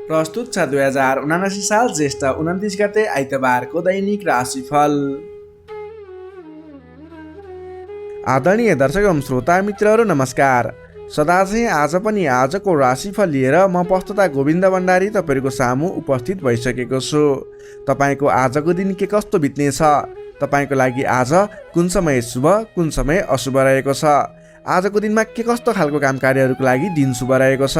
प्रस्तुत छ 2079 साल ज्येष्ठ 29 गते आइतबारको दैनिक राशिफल। आदरणीय दर्शक एवं श्रोता मित्रहरू नमस्कार। सदा चाहिँ आज पनि आजको राशिफल लिएर म प्रस्तुता गोविन्द भण्डारी तपाईँहरूको सामु उपस्थित भइसकेको छु। तपाईँको आजको दिन के कस्तो बित्नेछ, तपाईँको लागि आज कुन समय शुभ कुन समय अशुभ रहेको छ, आजको दिनमा के कस्तो खालको काम कार्यहरूको लागि दिन शुभ रहेको छ,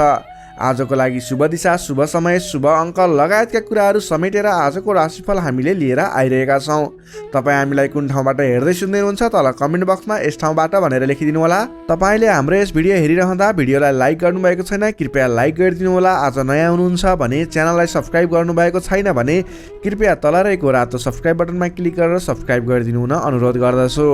आजको लागि शुभ दिशा शुभ समय शुभ अङ्क लगायतका कुराहरू समेटेर आजको राशिफल हामीले लिएर आइरहेका छौँ। तपाईँ हामीलाई कुन ठाउँबाट हेर्दै सुन्दै हुनुहुन्छ तल कमेन्ट बक्समा यस ठाउँबाट भनेर लेखिदिनु होला। तपाईँले हाम्रो यस भिडियो हेरिरहँदा भिडियोलाई लाइक गर्नुभएको छैन कृपया लाइक गरिदिनु होला। आज नयाँ हुनुहुन्छ भने च्यानललाई सब्सक्राइब गर्नुभएको छैन भने कृपया तल रहेको रातो सब्सक्राइब बटनमा क्लिक गरेर सब्सक्राइब गरिदिनु हुन अनुरोध गर्दछु।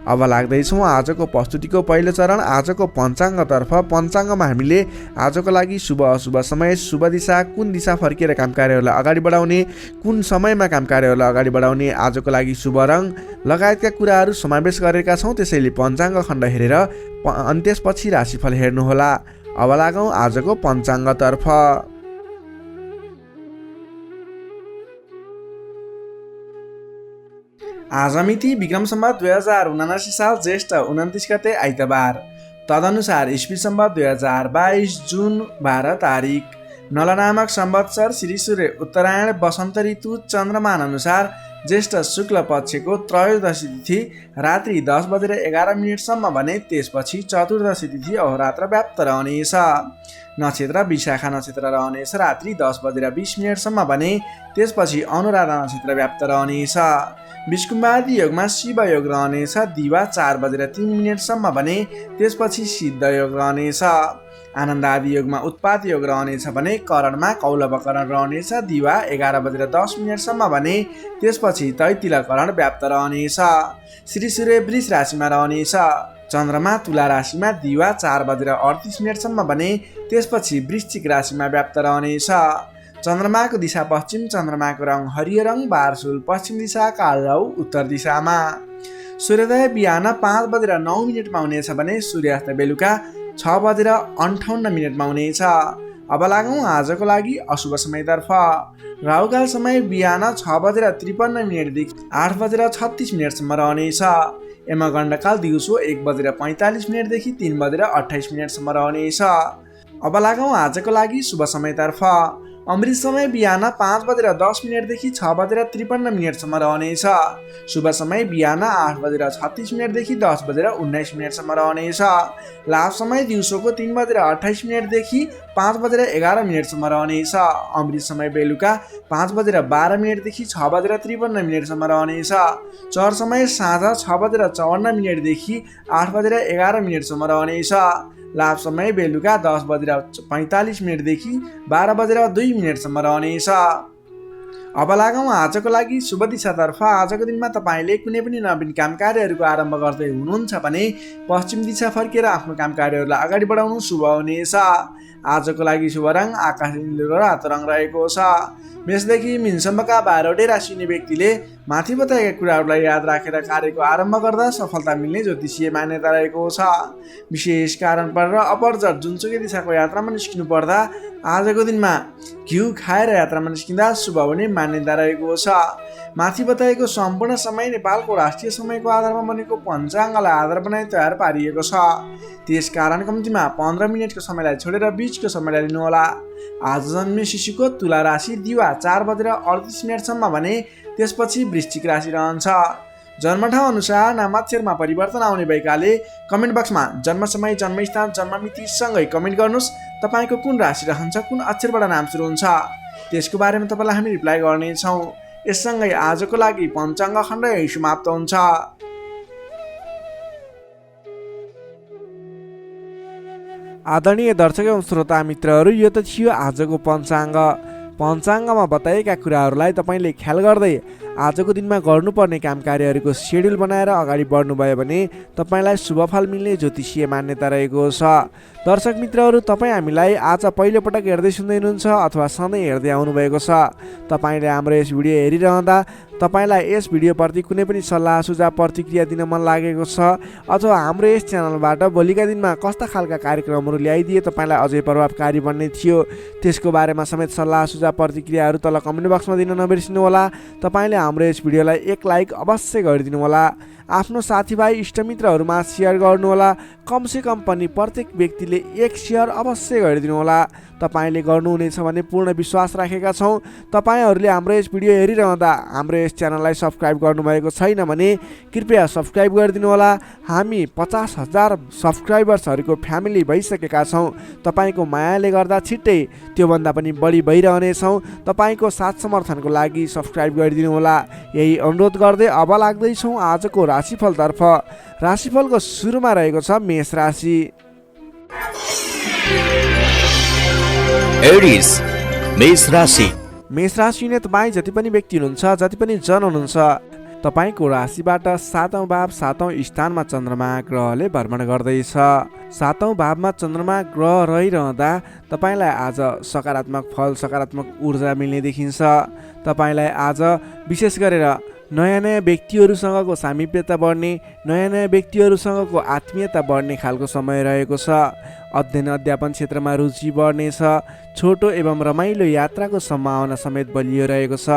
अब लाग्दैछौँ आजको प्रस्तुतिको पहिलो चरण आजको पञ्चाङ्गतर्फ। पञ्चाङ्गमा हामीले आजको लागि शुभ अशुभ समय शुभ दिशा कुन दिशा फर्किएर काम कार्यहरूलाई अगाडि बढाउने कुन समयमा काम कार्यहरूलाई अगाडि बढाउने आजको लागि शुभ रङ लगायतका कुराहरू समावेश गरेका छौँ। त्यसैले पञ्चाङ्ग खण्ड हेरेर त्यसपछि राशिफल हेर्नुहोला। अब लागौँ आजको पञ्चाङ्गतर्फ। आज मिति विक्रम सम्वत 2079 साल ज्येष्ठ 29 गते आइतबार, तदनुसार इस्वी सम्वत 2022 जुन 12 तारिक, नल नामक संवत्सर श्री सूर्य उत्तरायण वसन्त ऋतु चन्द्रमान अनुसार ज्येष्ठ शुक्ल पक्षको त्रयोदशी तिथि रात्रि 10:11 सम्म भने त्यसपछि चतुर्दशी तिथि अहोरात्र व्याप्त रहनेछ। नक्षत्र विशाखा नक्षत्र रहनेछ रात्रि 10:20 सम्म भने त्यसपछि अनुराधा नक्षत्र व्याप्त रहनेछ। विष्कुम्बादी योगमा शिव योग रहनेछ दिवा 4:03 सम्म भने त्यसपछि सिद्ध योग रहनेछ। आनन्द आदि योगमा उत्पात योग रहनेछ भने करणमा कौलव करण रहनेछ दिवा 11:10 सम्म भने त्यसपछि तैतिल करण व्याप्त रहनेछ। श्री सूर्य वृष राशिमा रहनेछ। चन्द्रमा तुला राशिमा दिवा 4:38 सम्म भने त्यसपछि वृश्चिक राशिमा व्याप्त रहनेछ। चन्द्रमाको दिशा पश्चिम, चन्द्रमाको रङ हरियो रङ, बारसुल पश्चिम दिशा, कालराउ उत्तर दिशामा। सूर्योदय बिहान 5:09 हुनेछ भने सूर्यास्त बेलुका 6:58 हुनेछ। अब लागौँ आजको लागि अशुभ समयतर्फ। राहुकाल समय बिहान 6:53 देखि 8:36 सम्म रहनेछ। यमगण्डकाल दिउँसो 1:45 देखि 3:28 सम्म रहनेछ। अब लागौँ आजको लागि शुभ समयतर्फ। अमृत समय बिहान 5:10 देखि 6:53 सम्म रहनेछ। शुभ समय बिहान 8:36 देखि 10:19 सम्म रहनेछ। लाभ समय दिउँसोको 3:28 देखि 5:11 सम्म रहनेछ। अमृत समय बेलुका 5:12 देखि 6:53 सम्म रहनेछ। चर समय साँझ 6:54 देखि 8:11 सम्म रहनेछ। लाभ समय बेलुका 10:45 देखि 12:02 सम्म रहनेछ। अब लागौँ आजको लागि शुभ दिशातर्फ। आजको दिनमा तपाईँले कुनै पनि नवीन काम कार्यहरूको आरम्भ गर्दै हुनुहुन्छ भने पश्चिम दिशा फर्केर आफ्नो काम कार्यहरूलाई अगाडि बढाउनु शुभ हुनेछ। आजको लागि शुभ रङ आकाशी नीलो र रातो रङ रहेको छ। मेषदेखि मीनसम्मका 12वटै राशि हुने व्यक्तिले माथि बताएका कुराहरूलाई याद राखेर कार्यको आरम्भ गर्दा सफलता मिल्ने ज्योतिषीय मान्यता रहेको छ। विशेष कारण परेर अपरझट जुनसुकै दिशाको यात्रामा निस्किनु पर्दा आजको दिनमा घिउ खाएर यात्रामा निस्किँदा शुभ हुने मान्यता रहेको छ। माथि बताएको सम्पूर्ण समय नेपालको राष्ट्रिय समयको आधारमा बनेको पञ्चाङ्गलाई आधार बनाई तयार पारिएको छ। त्यसकारण कम्तीमा 15 मिनटको समयलाई छोडेर बीचको समयलाई लिनुहोला। आज जन्मे शिशुको तुला राशि दिवा 4:38 सम्म भने त्यसपछि वृश्चिक राशि रहन्छ। जन्मठाउँ अनुसार नामाक्षरमा परिवर्तन आउने भएकाले कमेन्ट बक्समा जन्म समय जन्मस्थान जन्ममिति सँगै कमेन्ट गर्नुहोस्। तपाईँको कुन राशि रहन्छ कुन अक्षरबाट नाम सुरु हुन्छ त्यसको बारेमा तपाईँलाई हामी रिप्लाई गर्नेछौँ। यससँगै आजको लागि पञ्चाङ्ग खण्ड यही समाप्त हुन्छ। आदरणीय दर्शक एवं श्रोता मित्रहरू, यो त थियो आजको पञ्चाङ्ग। पञ्चाङ्गमा बताएका कुराहरूलाई तपाईँले ख्याल गर्दै आजको दिनमा गर्नुपर्ने काम कार्यहरूको सेड्युल बनाएर अगाडि बढ्नुभयो भने तपाईँलाई शुभफल मिल्ने ज्योतिषीय मान्यता रहेको छ। दर्शक मित्रहरू, तपाईँ हामीलाई आज पहिलोपटक हेर्दै सुन्दै हुनुहुन्छ अथवा सधैँ हेर्दै आउनुभएको छ। तपाईँले हाम्रो यस भिडियो हेरिरहँदा तपाईँलाई यस भिडियोप्रति कुनै पनि सल्लाह सुझाव प्रतिक्रिया दिन मन लागेको छ अथवा हाम्रो यस च्यानलबाट भोलिका दिनमा कस्ता खालका कार्यक्रमहरू ल्याइदिए तपाईँलाई अझै प्रभावकारी बन्ने थियो त्यसको बारेमा समेत सल्लाह सुझाव प्रतिक्रियाहरू तल कमेन्ट बक्समा दिन नबिर्सिनु होला। तपाईँले हाम्रो यस भिडियोलाई एक लाइक अवश्य गरिदिनु होला। आफ्नो साथीभाइ इष्टमित्रहरूमा सेयर गर्नुहोला। कमसेकम पनि प्रत्येक व्यक्तिले एक सेयर अवश्य गरिदिनु होला। तपाईँले गर्नुहुनेछ भन्ने पूर्ण विश्वास राखेका छौँ। तपाईँहरूले हाम्रो यस भिडियो हेरिरहँदा हाम्रो यस च्यानललाई सब्सक्राइब गर्नुभएको छैन भने कृपया सब्सक्राइब गरिदिनु होला। हामी 50,000 सब्सक्राइबर्सहरूको फ्यामिली भइसकेका छौँ। तपाईँको मायाले गर्दा छिट्टै त्योभन्दा पनि बढी भइरहनेछौँ। तपाईँको साथ समर्थनको लागि सब्सक्राइब गरिदिनु होला। यही अनुरोध गर्दै अब लाग्दैछौँ आजको राशिफलतर्फ। राशिफलको सुरुमा रहेको छ मेष राशि। एरिस मेष राशि। मेष राशि हुने तपाईँ जति पनि व्यक्ति हुनुहुन्छ, जति पनि जन हुनुहुन्छ, तपाईँको राशिबाट 7औं भाव 7औं स्थानमा चन्द्रमा ग्रहले भ्रमण गर्दैछ। 7औं भावमा चन्द्रमा ग्रह रहिरहँदा तपाईँलाई आज सकारात्मक फल, सकारात्मक ऊर्जा मिल्ने देखिन्छ। तपाईँलाई आज विशेष गरेर नयाँ नयाँ व्यक्तिहरूसँगको सामिप्यता बढ्ने, नयाँ नयाँ व्यक्तिहरूसँगको आत्मीयता बढ्ने खालको समय रहेको छ। अध्ययन अध्यापन क्षेत्रमा रुचि बढ्नेछ। छोटो एवं रमाइलो यात्राको सम्भावना समेत बलियो रहेको छ।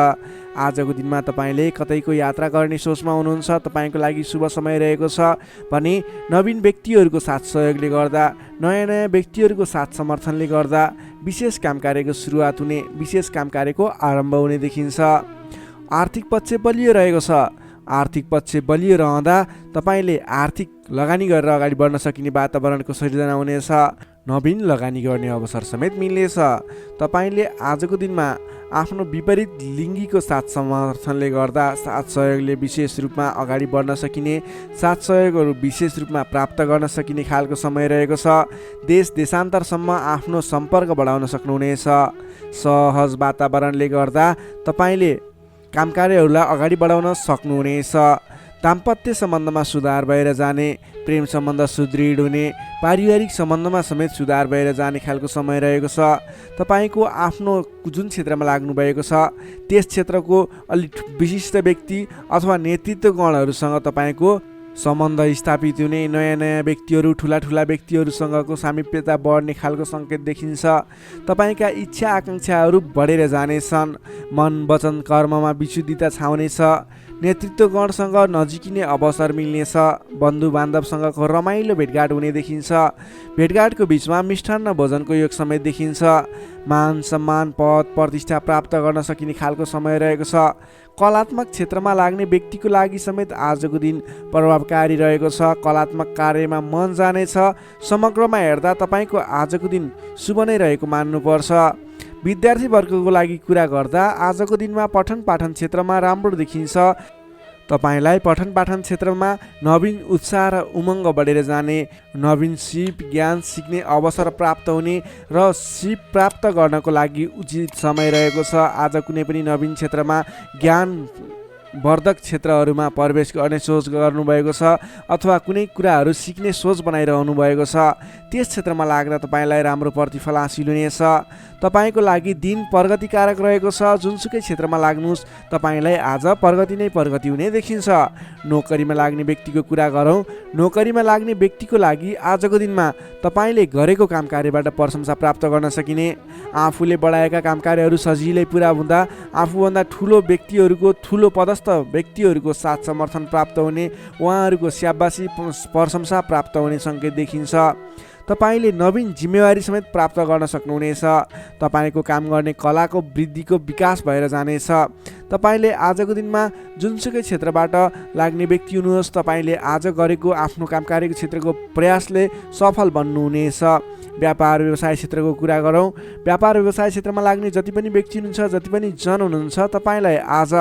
आजको दिनमा तपाईँले कतैको यात्रा गर्ने सोचमा हुनुहुन्छ, तपाईँको लागि शुभ समय रहेको छ भने नवीन व्यक्तिहरूको साथ सहयोगले गर्दा, नयाँ नयाँ व्यक्तिहरूको साथ समर्थनले गर्दा विशेष काम कार्यको सुरुवात हुने, विशेष काम कार्यको आरम्भ हुने देखिन्छ। आर्थिक पक्ष बलियो रहेको छ। आर्थिक पक्ष बलियो रहँदा तपाईँले आर्थिक लगानी गरेर अगाडि बढ्न सकिने वातावरणको सृजना हुनेछ। नवीन लगानी गर्ने अवसर समेत मिल्नेछ। तपाईँले आजको दिनमा आफ्नो विपरीत लिङ्गीको साथ समर्थनले गर्दा, साथ सहयोगले विशेष रूपमा अगाडि बढ्न सकिने, साथ सहयोगहरू विशेष रूपमा प्राप्त गर्न सकिने खालको समय रहेको छ। देश देशान्तरसम्म आफ्नो सम्पर्क बढाउन सक्नुहुनेछ। सहज वातावरणले गर्दा तपाईँले काम कार्यहरूलाई अगाडि बढाउन सक्नुहुनेछ। दाम्पत्य सम्बन्धमा सुधार भएर जाने, प्रेम सम्बन्ध सुदृढ हुने, पारिवारिक सम्बन्धमा समेत सुधार भएर जाने खालको समय रहेको छ। तपाईँको आफ्नो जुन क्षेत्रमा लाग्नुभएको छ त्यस क्षेत्रको अलिक विशिष्ट व्यक्ति अथवा नेतृत्वगणहरूसँग तपाईँको सम्बन्ध स्थापित हुने, नयाँ नयाँ व्यक्तिहरू, ठुला ठुला व्यक्तिहरूसँगको सामिप्यता बढ्ने खालको सङ्केत देखिन्छ। तपाईँका इच्छा आकाङ्क्षाहरू बढेर जानेछन्। मन वचन कर्ममा विशुद्धिता छाउनेछ। नेतृत्वगणसँग नजिकिने अवसर मिल्नेछ। बन्धु बान्धवसँगको रमाइलो भेटघाट हुने देखिन्छ। भेटघाटको बिचमा मिष्टान्न भोजनको योग समेत देखिन्छ। मान सम्मान पद प्रतिष्ठा प्राप्त गर्न सकिने खालको समय रहेको छ। कलात्मक क्षेत्रमा लाग्ने व्यक्तिको लागि समेत आजको दिन प्रभावकारी रहेको छ। कलात्मक कार्यमा मन जानेछ। समग्रमा हेर्दा तपाईँको आजको दिन शुभ नै रहेको मान्नुपर्छ। विद्यार्थी वर्गको लागि कुरा गर्दा आजको दिनमा पठन पाठन क्षेत्रमा राम्रो देखिन्छ। तपाईँलाई पठन पाठन क्षेत्रमा नवीन उत्साह र उमङ्ग बढेर जाने, नवीन सिप ज्ञान सिक्ने अवसर प्राप्त हुने र सिप प्राप्त गर्नको लागि उचित समय रहेको छ। आज कुनै पनि नवीन क्षेत्रमा ज्ञान वर्धक क्षेत्रहरूमा प्रवेश गर्ने सोच गर्नुभएको छ अथवा कुनै कुराहरू सिक्ने सोच बनाइरहनु भएको छ, त्यस क्षेत्रमा लाग्दा तपाईँलाई राम्रो प्रतिफल हासिल हुनेछ। तपाईँको लागि दिन प्रगतिकारक रहेको छ। जुनसुकै क्षेत्रमा लाग्नुहोस् तपाईँलाई आज प्रगति नै प्रगति हुने देखिन्छ। नोकरीमा लाग्ने व्यक्तिको कुरा गरौँ। नोकरीमा लाग्ने व्यक्तिको लागि आजको दिनमा तपाईँले गरेको काम कार्यबाट प्रशंसा प्राप्त गर्न सकिने, आफूले बढाएका काम कार्यहरू सजिलै पुरा हुँदा आफूभन्दा ठुलो व्यक्तिहरूको, ठुलो पदस्थ व्यक्तिहरूको साथ समर्थन प्राप्त हुने, उहाँहरूको स्याबासी प्रशंसा प्राप्त हुने सङ्केत देखिन्छ। तपाईँले नवीन जिम्मेवारी समेत प्राप्त गर्न सक्नुहुनेछ। तपाईँको काम गर्ने कलाको वृद्धिको विकास भएर जानेछ। तपाईँले आजको दिनमा जुनसुकै क्षेत्रबाट लाग्ने व्यक्ति हुनुहोस्, तपाईँले आज गरेको आफ्नो काम कार्यको क्षेत्रको प्रयासले सफल बन्नुहुनेछ। व्यापार व्यवसाय क्षेत्रको कुरा गरौँ। व्यापार व्यवसाय क्षेत्रमा लाग्ने जति पनि व्यक्ति हुनुहुन्छ, जति पनि जन हुनुहुन्छ, तपाईँलाई आज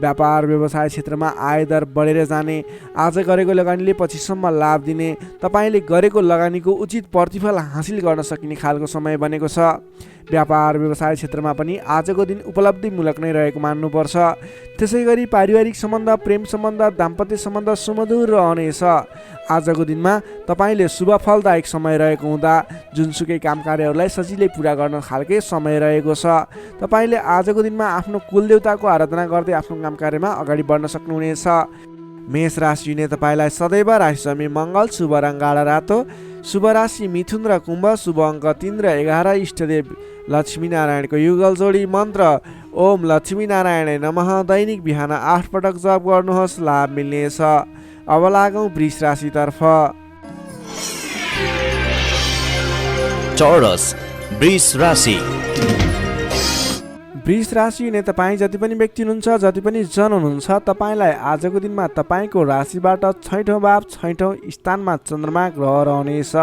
व्यापार व्यवसाय क्षेत्रमा आयदर बढेर जाने, आज गरेको लगानीले पछिसम्म लाभ दिने, तपाईँले गरेको लगानीको उचित प्रतिफल हासिल गर्न सकिने खालको समय बनेको छ। व्यापार व्यवसाय क्षेत्रमा पनि आजको दिन उपलब्धिमूलक नै रहेको मान्नुपर्छ। त्यसै गरी पारिवारिक सम्बन्ध, प्रेम सम्बन्ध, दाम्पत्य सम्बन्ध सुमधुर रहनेछ। आजको दिनमा तपाईँले शुभ फलदायक समय रहेको हुँदा जुनसुकै काम कार्यहरूलाई सजिलै पुरा गर्न खालके समय रहेको छ। तपाईँले आजको दिनमा आफ्नो कुलदेवताको आराधना गर्दै आफ्नो काम कार्यमा अगाडि बढ्न सक्नुहुनेछ। मेष राशिले तपाईँलाई सदैव राशिस्वामी मङ्गल, शुभ रङ गाढा रातो, शुभ राशि मिथुन र कुम्भ, शुभ अङ्क 3 र 11, इष्टदेव लक्ष्मीनारायणको युगल जोडी, मन्त्र ओम लक्ष्मीनारायण नमः। दैनिक बिहान 8 पटक जप गर्नुहोस्, लाभ मिल्नेछ। अब लागौँ वृष राशितर्फ। चौरस वृष राशि। वृष राशि हुने तपाईँ जति पनि व्यक्ति हुनुहुन्छ, जति पनि जन हुनुहुन्छ, तपाईँलाई आजको दिनमा तपाईँको राशिबाट 6औँ भाव 6औँ स्थानमा चन्द्रमा ग्रह रहनेछ।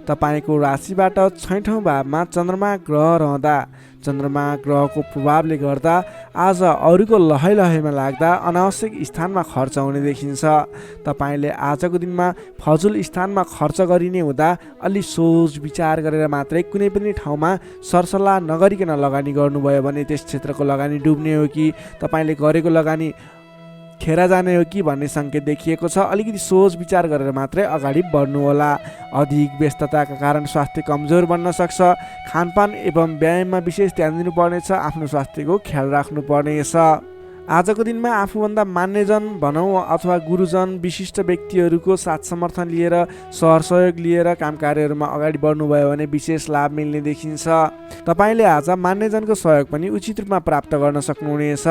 तपाईँको राशिबाट 6औँ भावमा चन्द्रमा ग्रह रहँदा चन्द्रमा ग्रहको प्रभावले गर्दा आज अरूको लहैमा लाग्दा अनावश्यक स्थानमा खर्च हुने देखिन्छ। तपाईँले आजको दिनमा फजुल स्थानमा खर्च गरिने हुँदा अलि सोच विचार गरेर मात्रै कुनै पनि ठाउँमा सरसल्लाह नगरिकन लगानी गर्नुभयो भने त्यस क्षेत्रको लगानी डुब्ने हो कि तपाईँले गरेको लगानी खेर जाने हो कि भन्ने सङ्केत देखिएको छ। अलिकति सोच विचार गरेर मात्रै अगाडि बढ्नुहोला। अधिक व्यस्तताका कारण स्वास्थ्य कमजोर बन्न सक्छ। खानपान एवं व्यायाममा विशेष ध्यान दिनुपर्नेछ। आफ्नो स्वास्थ्यको ख्याल राख्नुपर्नेछ। आजको दिनमा आफूभन्दा मान्यजन भनौँ अथवा गुरुजन विशिष्ट व्यक्तिहरूको साथ समर्थन लिएर सहयोग लिएर काम कार्यहरूमा अगाडि बढ्नुभयो भने विशेष लाभ मिल्ने देखिन्छ। तपाईँले आज मान्यजनको सहयोग पनि उचित रूपमा प्राप्त गर्न सक्नुहुनेछ।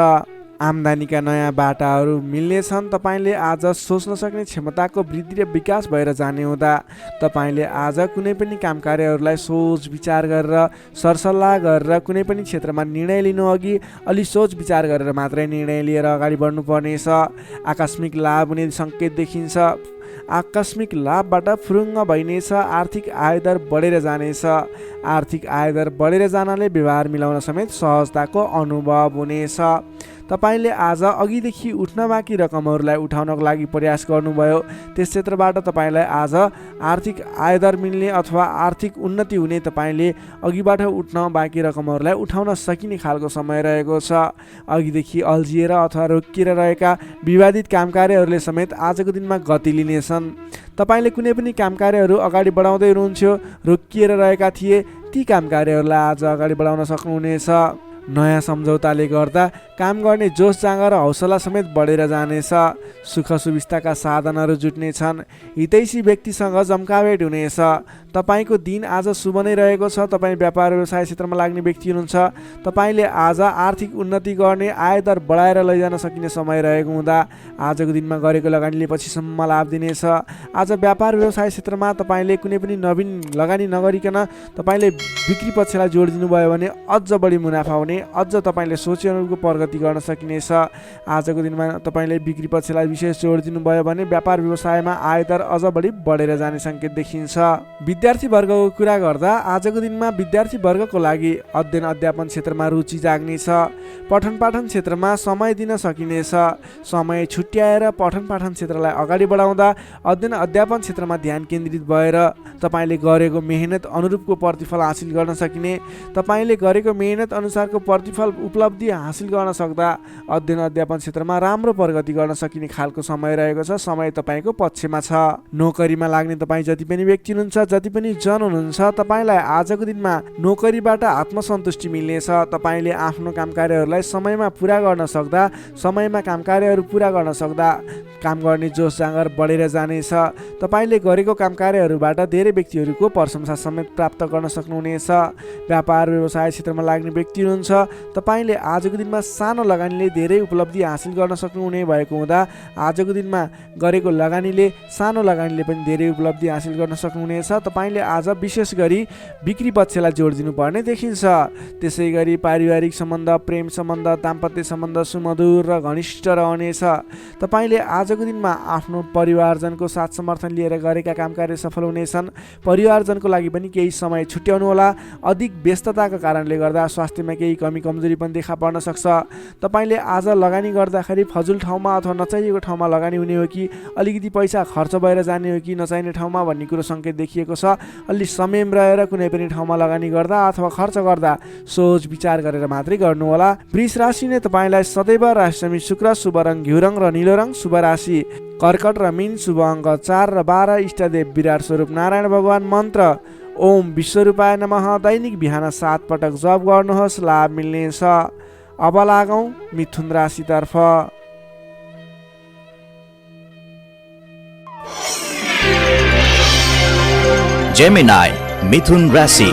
आम्दानीका नयाँ बाटाहरू मिल्नेछन्। तपाईँले आज सोच्न सक्ने क्षमताको वृद्धि र विकास भएर जाने हुँदा तपाईँले आज कुनै पनि काम कार्यहरूलाई सोच विचार गरेर सरसल्लाह गरेर कुनै पनि क्षेत्रमा निर्णय लिनु अघि अलि सोच विचार गरेर मात्रै निर्णय लिएर अगाडि बढ्नुपर्नेछ। आकस्मिक लाभ हुने सङ्केत देखिन्छ। आकस्मिक लाभबाट फुरुङ्ग भइनेछ। आर्थिक आयदर बढेर जानेछ। आर्थिक आयदर बढेर जानले व्यवहार मिलाउन समेत सहजताको अनुभव हुनेछ। तपाईँले आज अघिदेखि उठ्न बाँकी रकमहरूलाई उठाउनको लागि प्रयास गर्नुभयो। त्यस क्षेत्रबाट तपाईँलाई आज आर्थिक आयदर मिल्ने अथवा आर्थिक उन्नति हुने तपाईँले अघिबाट उठ्न बाँकी रकमहरूलाई उठाउन सकिने खालको समय रहेको छ। अघिदेखि अल्झिएर अथवा रोकिएर रहेका विवादित काम कार्यहरूले समेत आजको दिनमा गति लिनेछन्। तपाईँले कुनै पनि काम कार्यहरू अगाडि बढाउँदै हुनुहुन्थ्यो, रोकिएर रहेका थिए, ती काम कार्यहरूलाई आज अगाडि बढाउन सक्नुहुनेछ। नयाँ सम्झौताले गर्दा काम गर्ने जोस जाँगर र हौसला समेत बढेर जानेछ। सुख सुविस्ताका साधनहरू जुट्नेछन्। हितैषी व्यक्तिसँग जम्काभेट हुनेछ। तपाईँको दिन आज शुभ नै रहेको छ। तपाईँ व्यापार व्यवसाय क्षेत्रमा लाग्ने व्यक्ति हुनुहुन्छ। तपाईँले आज आर्थिक उन्नति गर्ने, आयदर बढाएर लैजान सकिने समय रहेको हुँदा आजको दिनमा गरेको लगानीले पछिसम्म लाभ दिनेछ। आज व्यापार व्यवसाय क्षेत्रमा तपाईँले कुनै पनि नवीन लगानी नगरिकन तपाईँले बिक्री पक्षलाई जोड दिनुभयो भने अझ बढी मुनाफा हुने, अझ तपाईँले सोचे अनुरूपको प्रगति गर्न सकिनेछ। आजको दिनमा तपाईँले बिक्री पक्षलाई विशेष जोड दिनुभयो भने व्यापार व्यवसायमा आयदर अझ बढी बढेर जाने सङ्केत देखिन्छ। विद्यार्थी वर्गको कुरा गर्दा आजको दिनमा विद्यार्थी वर्गको लागि अध्ययन अध्यापन क्षेत्रमा रुचि जाग्नेछ। पठन पाठन क्षेत्रमा समय दिन सकिनेछ। समय छुट्याएर पठन पाठन क्षेत्रलाई अगाडि बढाउँदा अध्ययन अध्यापन क्षेत्रमा ध्यान केन्द्रित भएर तपाईँले गरेको मेहनत अनुरूपको प्रतिफल हासिल गर्न सकिने, तपाईँले गरेको मेहनत अनुसारको प्रतिफल उपलब्धि हासिल गर्न सक्दा अध्ययन अध्यापन क्षेत्रमा राम्रो प्रगति गर्न सकिने खालको समय रहेको छ। समय तपाईँको पक्षमा छ। नोकरीमा लाग्ने तपाईँ जति पनि व्यक्ति हुनुहुन्छ, जति पनि जन हुनुहुन्छ, तपाईँलाई आजको दिनमा नोकरीबाट आत्मसन्तुष्टि मिल्नेछ। तपाईँले आफ्नो काम कार्यहरूलाई समयमा पुरा गर्न सक्दा, समयमा काम कार्यहरू पुरा गर्न सक्दा काम गर्ने जोस जाँगर बढेर जानेछ। तपाईँले गरेको काम कार्यहरूबाट धेरै व्यक्तिहरूको प्रशंसा समेत प्राप्त गर्न सक्नुहुनेछ। व्यापार व्यवसाय क्षेत्रमा लाग्ने व्यक्ति हुनुहुन्छ, तपाईँले आजको दिनमा सानो लगानीले धेरै उपलब्धि हासिल गर्न सक्नुहुने भएको हुँदा आजको दिनमा गरेको लगानीले, सानो लगानीले पनि धेरै उपलब्धि हासिल गर्न सक्नुहुनेछ। तपाईँले आज विशेष गरी बिक्री पक्षलाई जोड दिनुपर्ने देखिन्छ। त्यसै गरी पारिवारिक सम्बन्ध, प्रेम सम्बन्ध, दाम्पत्य सम्बन्ध सुमधुर र घनिष्ठ रहनेछ। तपाईँले आजको दिनमा आफ्नो परिवारजनको साथ समर्थन लिएर गरेका काम कार्य सफल हुनेछन्। परिवारजनको लागि पनि केही समय छुट्याउनु होला। अधिक व्यस्तताका कारणले गर्दा स्वास्थ्यमा केही कमी कमजोरी पनि देखा पर्न सक्छ। तपाईँले आज लगानी गर्दाखेरि फजुल ठाउँमा अथवा नचाहिएको ठाउँमा लगानी हुने हो कि अलिकति पैसा खर्च भएर जाने हो कि नचाहिने ठाउँमा भन्ने कुरो सङ्केत देखिएको छ। अलि संयम रहेर कुनै पनि ठाउँमा लगानी गर्दा अथवा खर्च गर्दा सोच विचार गरेर मात्रै गर्नुहोला। वृष राशिले तपाईँलाई सदैव राशिसमी शुक्र, शुभ रङ घिउ रङ र नीलो रङ, शुभ राशि कर्कट र मीन, शुभ अङ्क 4 र 12, इष्टदेव विराट स्वरूप नारायण भगवान, मन्त्र ओम विश्वरूपाय नमः। दैनिक बिहान 7 पटक जप गर्नुहोस्, लाभ मिल्नेछ। अब लागौँ मिथुन राशितर्फ। Gemini, मिथुन राशि।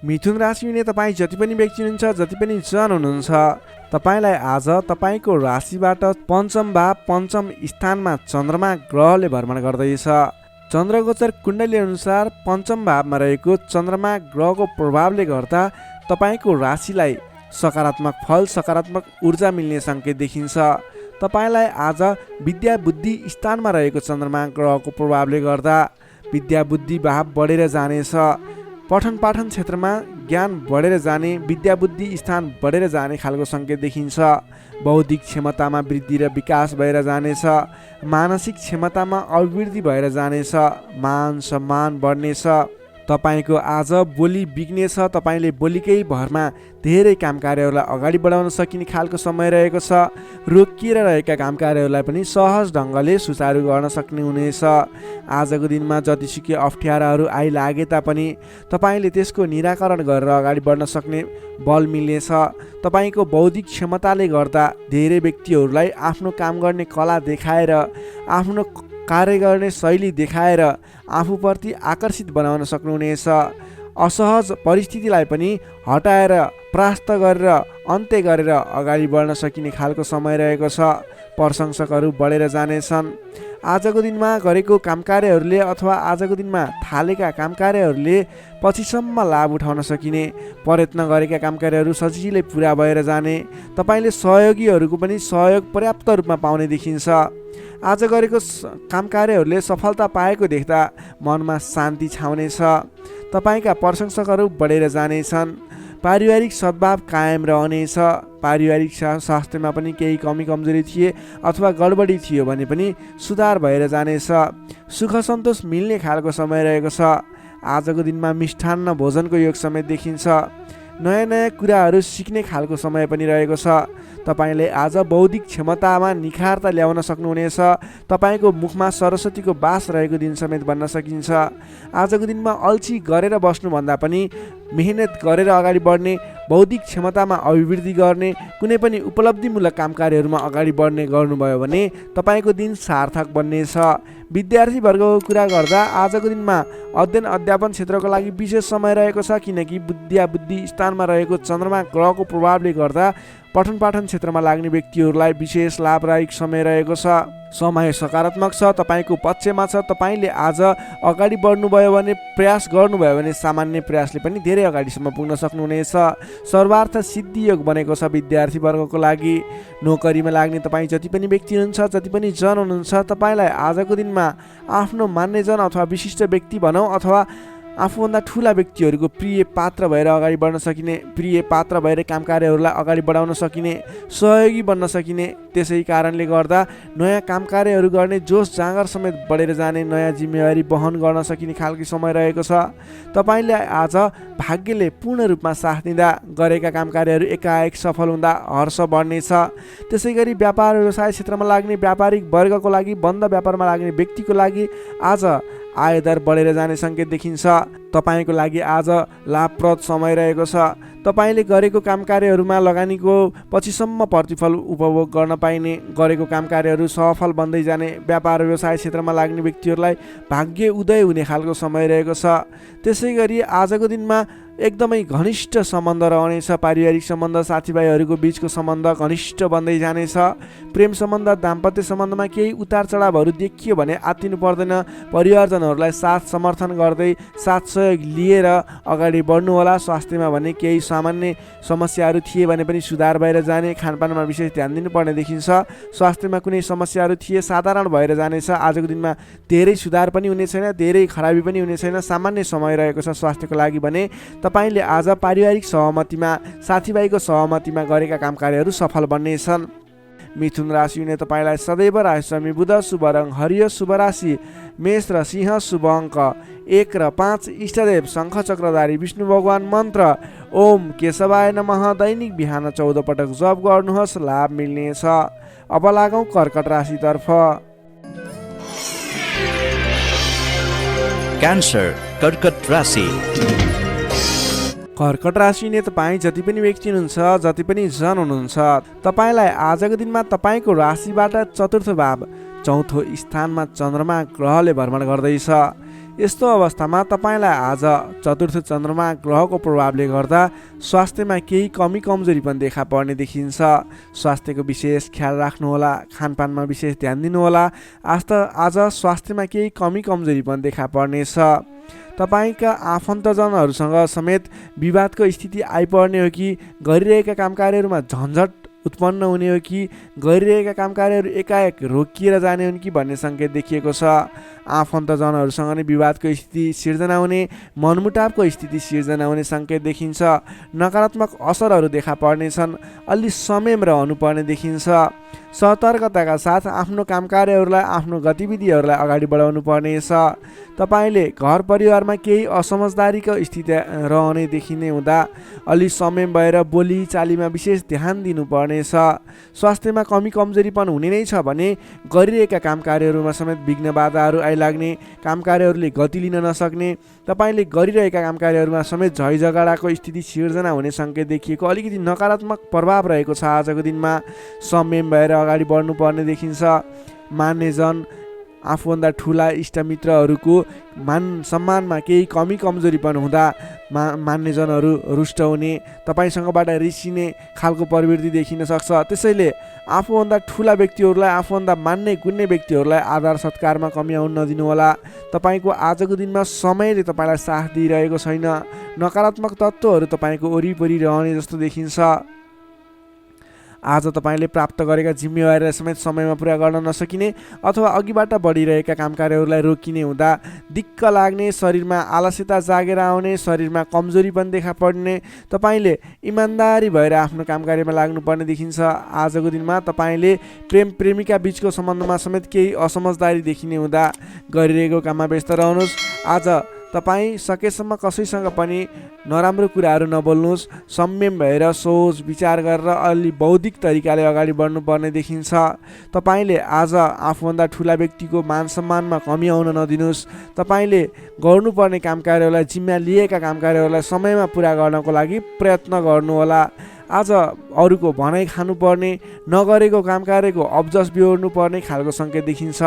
मिथुन राशि हुने तपाईँ जति पनि व्यक्ति हुनुहुन्छ, जति पनि जन हुनुहुन्छ, तपाईँलाई आज तपाईँको राशिबाट पञ्चम भाव पञ्चम स्थानमा चन्द्रमा ग्रहले भ्रमण गर्दैछ। चन्द्रगोचर कुण्डली अनुसार पञ्चम भावमा रहेको चन्द्रमा ग्रहको प्रभावले गर्दा तपाईँको राशिलाई सकारात्मक फल, सकारात्मक ऊर्जा मिल्ने सङ्केत देखिन्छ। तपाईँलाई आज विद्या बुद्धि स्थानमा रहेको चन्द्रमा ग्रहको प्रभावले गर्दा विद्या बुद्धि भाव बढेर जानेछ। पठन पाठन क्षेत्रमा ज्ञान बढेर जाने, विद्या बुद्धि स्थान बढेर जाने खालको सङ्केत देखिन्छ। बौद्धिक क्षमतामा वृद्धि र विकास भएर जानेछ। मानसिक क्षमतामा अभिवृद्धि भएर जानेछ। मान सम्मान बढ्नेछ। तपाईँको आज बोली बिग्नेछ। तपाईँले बोलीकै भरमा धेरै काम कार्यहरूलाई अगाडि बढाउन सकिने खालको समय रहेको छ। रोकिएर रहेका काम कार्यहरूलाई पनि सहज ढङ्गले सुचारू गर्न सक्ने हुनेछ। आजको दिनमा जतिसुकै अप्ठ्याराहरू आइलागे तापनि तपाईँले त्यसको निराकरण गरेर अगाडि बढ्न सक्ने बल मिल्नेछ। तपाईँको बौद्धिक क्षमताले गर्दा धेरै व्यक्तिहरूलाई आफ्नो काम गर्ने कला देखाएर, आफ्नो कार्य गर्ने शैली देखाएर आफूप्रति आकर्षित बनाउन सक्नुहुनेछ। असहज परिस्थितिलाई पनि हटाएर, परास्त गरेर, अन्त्य गरेर अगाडि बढ्न सकिने खालको समय रहेको छ। प्रशंसकहरू बढेर जानेछन्। आजको दिनमा गरेको काम कार्यहरूले अथवा आजको दिनमा थालेका काम कार्यहरूले पछिसम्म लाभ उठाउन सकिने, प्रयत्न गरेका काम कार्यहरू सजिलै पुरा भएर जाने, तपाईँले सहयोगीहरूको पनि सहयोग पर्याप्त रूपमा पाउने देखिन्छ। आज गरेको काम कार्यहरूले सफलता पाएको देख्दा मनमा शान्ति छाउनेछ। तपाईँका प्रशंसकहरू बढेर जानेछन्। पारिवारिक सद्भाव कायम रहनेछ। पारिवारिक स्वास्थ्यमा पनि केही कमी कमजोरी थिए अथवा गडबडी थियो भने पनि सुधार भएर जानेछ। सुख सन्तोष मिल्ने खालको समय रहेको छ। आजको दिनमा मिष्ठान्न भोजनको योग समेत देखिन्छ। नयाँ नयाँ कुराहरू सिक्ने खालको समय पनि रहेको छ। तपाईँले आज बौद्धिक क्षमतामा निखारता ल्याउन सक्नुहुनेछ। तपाईँको मुखमा सरस्वतीको बास रहेको दिन समेत भन्न सकिन्छ। आजको दिनमा अल्छी गरेर बस्नुभन्दा पनि मेहनत गरेर अगाडि बढ्ने, बौद्धिक क्षमतामा अभिवृद्धि गर्ने, कुनै पनि उपलब्धिमूलक काम कार्यहरूमा अगाडि बढ्ने गर्नुभयो भने तपाईँको दिन सार्थक बन्नेछ। विद्यार्थी वर्गको कुरा गर्दा आजको दिनमा अध्ययन अध्यापन क्षेत्रको लागि विशेष समय रहेको छ, किनकि विद्या बुद्धि स्थानमा रहेको चन्द्रमा ग्रहको प्रभावले गर्दा पठन पाठन क्षेत्रमा लाग्ने व्यक्तिहरूलाई विशेष लाभदायक समय रहेको छ। समय सकारात्मक छ, तपाईँको पक्षमा छ। तपाईँले आज अगाडि बढ्नुभयो भने, प्रयास गर्नुभयो भने सामान्य प्रयासले पनि धेरै अगाडिसम्म पुग्न सक्नुहुनेछ। सर्वार्थ सिद्धि योग बनेको छ विद्यार्थी वर्गको लागि। नोकरीमा लाग्ने तपाईँ जति पनि व्यक्ति हुनुहुन्छ, जति पनि जन हुनुहुन्छ, तपाईँलाई आजको दिनमा आफ्नो मान्यजन अथवा विशिष्ट व्यक्ति भनौँ अथवा आफूभन्दा ठुला व्यक्तिहरूको प्रिय पात्र भएर अगाडि बढ्न सकिने, प्रिय पात्र भएर काम कार्यहरूलाई अगाडि बढाउन सकिने, सहयोगी बन्न सकिने, त्यसै कारणले गर्दा नयाँ काम कार्यहरू गर्ने जोस जाँगर समेत बढेर जाने, नयाँ जिम्मेवारी वहन गर्न सकिने खालको समय रहेको छ। तपाईँले आज भाग्यले पूर्ण रूपमा साथ दिँदा गरेका काम कार्यहरू एकाएक सफल हुँदा हर्ष बढ्नेछ। त्यसै गरी व्यापार व्यवसाय क्षेत्रमा लाग्ने व्यापारिक वर्गको लागि, बन्द व्यापारमा लाग्ने व्यक्तिको लागि आज आयदर बढेर जाने सङ्केत देखिन्छ। तपाईँको लागि आज लाभप्रद समय रहेको छ। तपाईँले गरेको काम कार्यहरूमा लगानीको पछिसम्म प्रतिफल उपभोग गर्न पाइने, गरेको काम कार्यहरू सफल बन्दै जाने, व्यापार व्यवसाय क्षेत्रमा लाग्ने व्यक्तिहरूलाई भाग्य उदय हुने खालको समय रहेको छ। त्यसै गरी आजको दिनमा एकदमै घनिष्ठ सम्बन्ध रहनेछ। पारिवारिक सम्बन्ध, साथीभाइहरूको बिचको सम्बन्ध घनिष्ठ बन्दै जानेछ। प्रेम सम्बन्ध, दाम्पत्य सम्बन्धमा केही उतार चढावहरू देखियो भने आत्तिनु पर्दैन। परिवारजनहरूलाई साथ समर्थन गर्दै, साथ सहयोग लिएर अगाडि बढ्नुहोला। स्वास्थ्यमा भने केही सामान्य समस्याहरू थिए भने पनि सुधार भएर जाने, खानपानमा विशेष ध्यान दिनुपर्ने देखिन्छ। स्वास्थ्यमा कुनै समस्याहरू थिए साधारण भएर जानेछ। आजको दिनमा धेरै सुधार पनि हुने छैन, धेरै खराबी पनि हुने छैन, सामान्य समय रहेको छ स्वास्थ्यको लागि भने। तपाईँले आज पारिवारिक सहमतिमा, साथीभाइको सहमतिमा गरेका काम कार्यहरू सफल बन्नेछन्। मिथुन राशि हुने तपाईँलाई सदैव राशिस्वामी बुध, शुभ रङ हरियो, शुभ राशि मेष र सिंह, शुभ अङ्क 1 र 5 इष्टदेव शङ्ख चक्रधारी विष्णु भगवान मन्त्र ओम केशवाय नमः दैनिक बिहान 14 पटक जप गर्नुहोस्, लाभ मिल्नेछ। अब लागौँ कर्कट राशितर्फ। क्यान्सर कर्कट राशि। कर्कट राशिले तपाईँ जति पनि व्यक्ति हुनुहुन्छ, जति पनि जन हुनुहुन्छ, तपाईँलाई आजको दिनमा तपाईँको राशिबाट चतुर्थ भाव चौथो स्थानमा चन्द्रमा ग्रहले भ्रमण गर्दैछ। यस्तो अवस्थामा तपाईँलाई आज चतुर्थ चन्द्रमा ग्रहको प्रभावले गर्दा स्वास्थ्यमा केही कमी कमजोरी पनि देखा पर्ने देखिन्छ। स्वास्थ्यको विशेष ख्याल राख्नुहोला, खानपानमा विशेष ध्यान दिनुहोला। आज स्वास्थ्यमा केही कमी कमजोरी पनि देखा पर्नेछ। तपाईँका आफन्तजनहरूसँग समेत विवादको स्थिति आइपर्ने हो कि गरिरहेका कामकार्यहरूमा झन्झट उत्पन्न हुने हो कि गरिरहेका कामकार्यहरू एकाएक रोकिएर जाने हुन् कि भन्ने सङ्केत देखिएको छ। आफन्तजनहरूसँग नै विवादको स्थिति सिर्जना हुने, मनमुटावको स्थिति सिर्जना हुने सङ्केत देखिन्छ। नकारात्मक असरहरू देखा पर्नेछन्। अलि संयम रहनुपर्ने देखिन्छ। सतर्कताका साथ आफ्नो कामकार्यहरूलाई, आफ्नो गतिविधिहरूलाई अगाडि बढाउनु पर्नेछ। तपाईँले घर परिवारमा केही असमझदारीको स्थिति रहने देखिने हुँदा अलि संयम भएर बोली चालीमा विशेष ध्यान दिनुपर्नेछ। स्वास्थ्यमा कमी कमजोरी पनि हुने नै छ भने गरिरहेका कामकार्यहरूमा समेत विघ्न बाधाहरू आइलाग्ने, कामकार्यहरूले गति लिन नसक्ने, तपाईँले गरिरहेका कामकार्यहरूमा समेत झैझगडाको स्थिति सिर्जना हुने सङ्केत देखिएको अलिकति नकारात्मक प्रभाव रहेको छ। आजको दिनमा संयम भएर अगाडि बढ्नुपर्ने देखिन्छ। मान्यजन, आफूभन्दा ठुला इष्टमित्रहरूको मान सम्मानमा केही कमी कमजोरी पनि हुँदा मान्यजनहरू रुष्ट हुने, तपाईँसँगबाट रिसिने खालको प्रवृत्ति देखिन सक्छ। त्यसैले आफूभन्दा ठुला व्यक्तिहरूलाई, आफूभन्दा मान्ने गुन्ने व्यक्तिहरूलाई आदर सत्कारमा कमी आउन नदिनुहोला। तपाईँको आजको दिनमा समयले तपाईँलाई साथ दिइरहेको छैन। नकारात्मक तत्त्वहरू तपाईँको वरिपरि रहने जस्तो देखिन्छ। आज तपाईँले प्राप्त गरेका जिम्मेवारीलाई समेत समयमा पुरा गर्न नसकिने अथवा अघिबाट बढिरहेका कामकार्यहरूलाई रोकिने हुँदा दिक्क लाग्ने, शरीरमा आलस्यता जागेर आउने, शरीरमा कमजोरी पनि देखा पर्ने, तपाईँले इमान्दारी भएर आफ्नो कामकार्यमा लाग्नुपर्ने देखिन्छ। आजको दिनमा तपाईँले प्रेम प्रेमिका बीचको सम्बन्धमा समेत केही असमझदारी देखिने हुँदा गरिरहेको काममा व्यस्त रहनुहोस्। आज तपाईँ सकेसम्म कसैसँग पनि नराम्रो कुराहरू नबोल्नुहोस्। संयम भएर सोच विचार गरेर अलि बौद्धिक तरिकाले अगाडि बढ्नुपर्ने देखिन्छ। तपाईँले आज आफूभन्दा ठुला व्यक्तिको मान सम्मानमा कमी आउन नदिनुहोस्। तपाईँले गर्नुपर्ने कामकार्यहरूलाई, जिम्मा लिएका कामकार्यहरूलाई समयमा पुरा गर्नको लागि प्रयत्न गर्नुहोला। आज अरूको भनाइ खानुपर्ने, नगरेको कामकार्यको अब्जस बिहोर्नुपर्ने खालको सङ्केत देखिन्छ।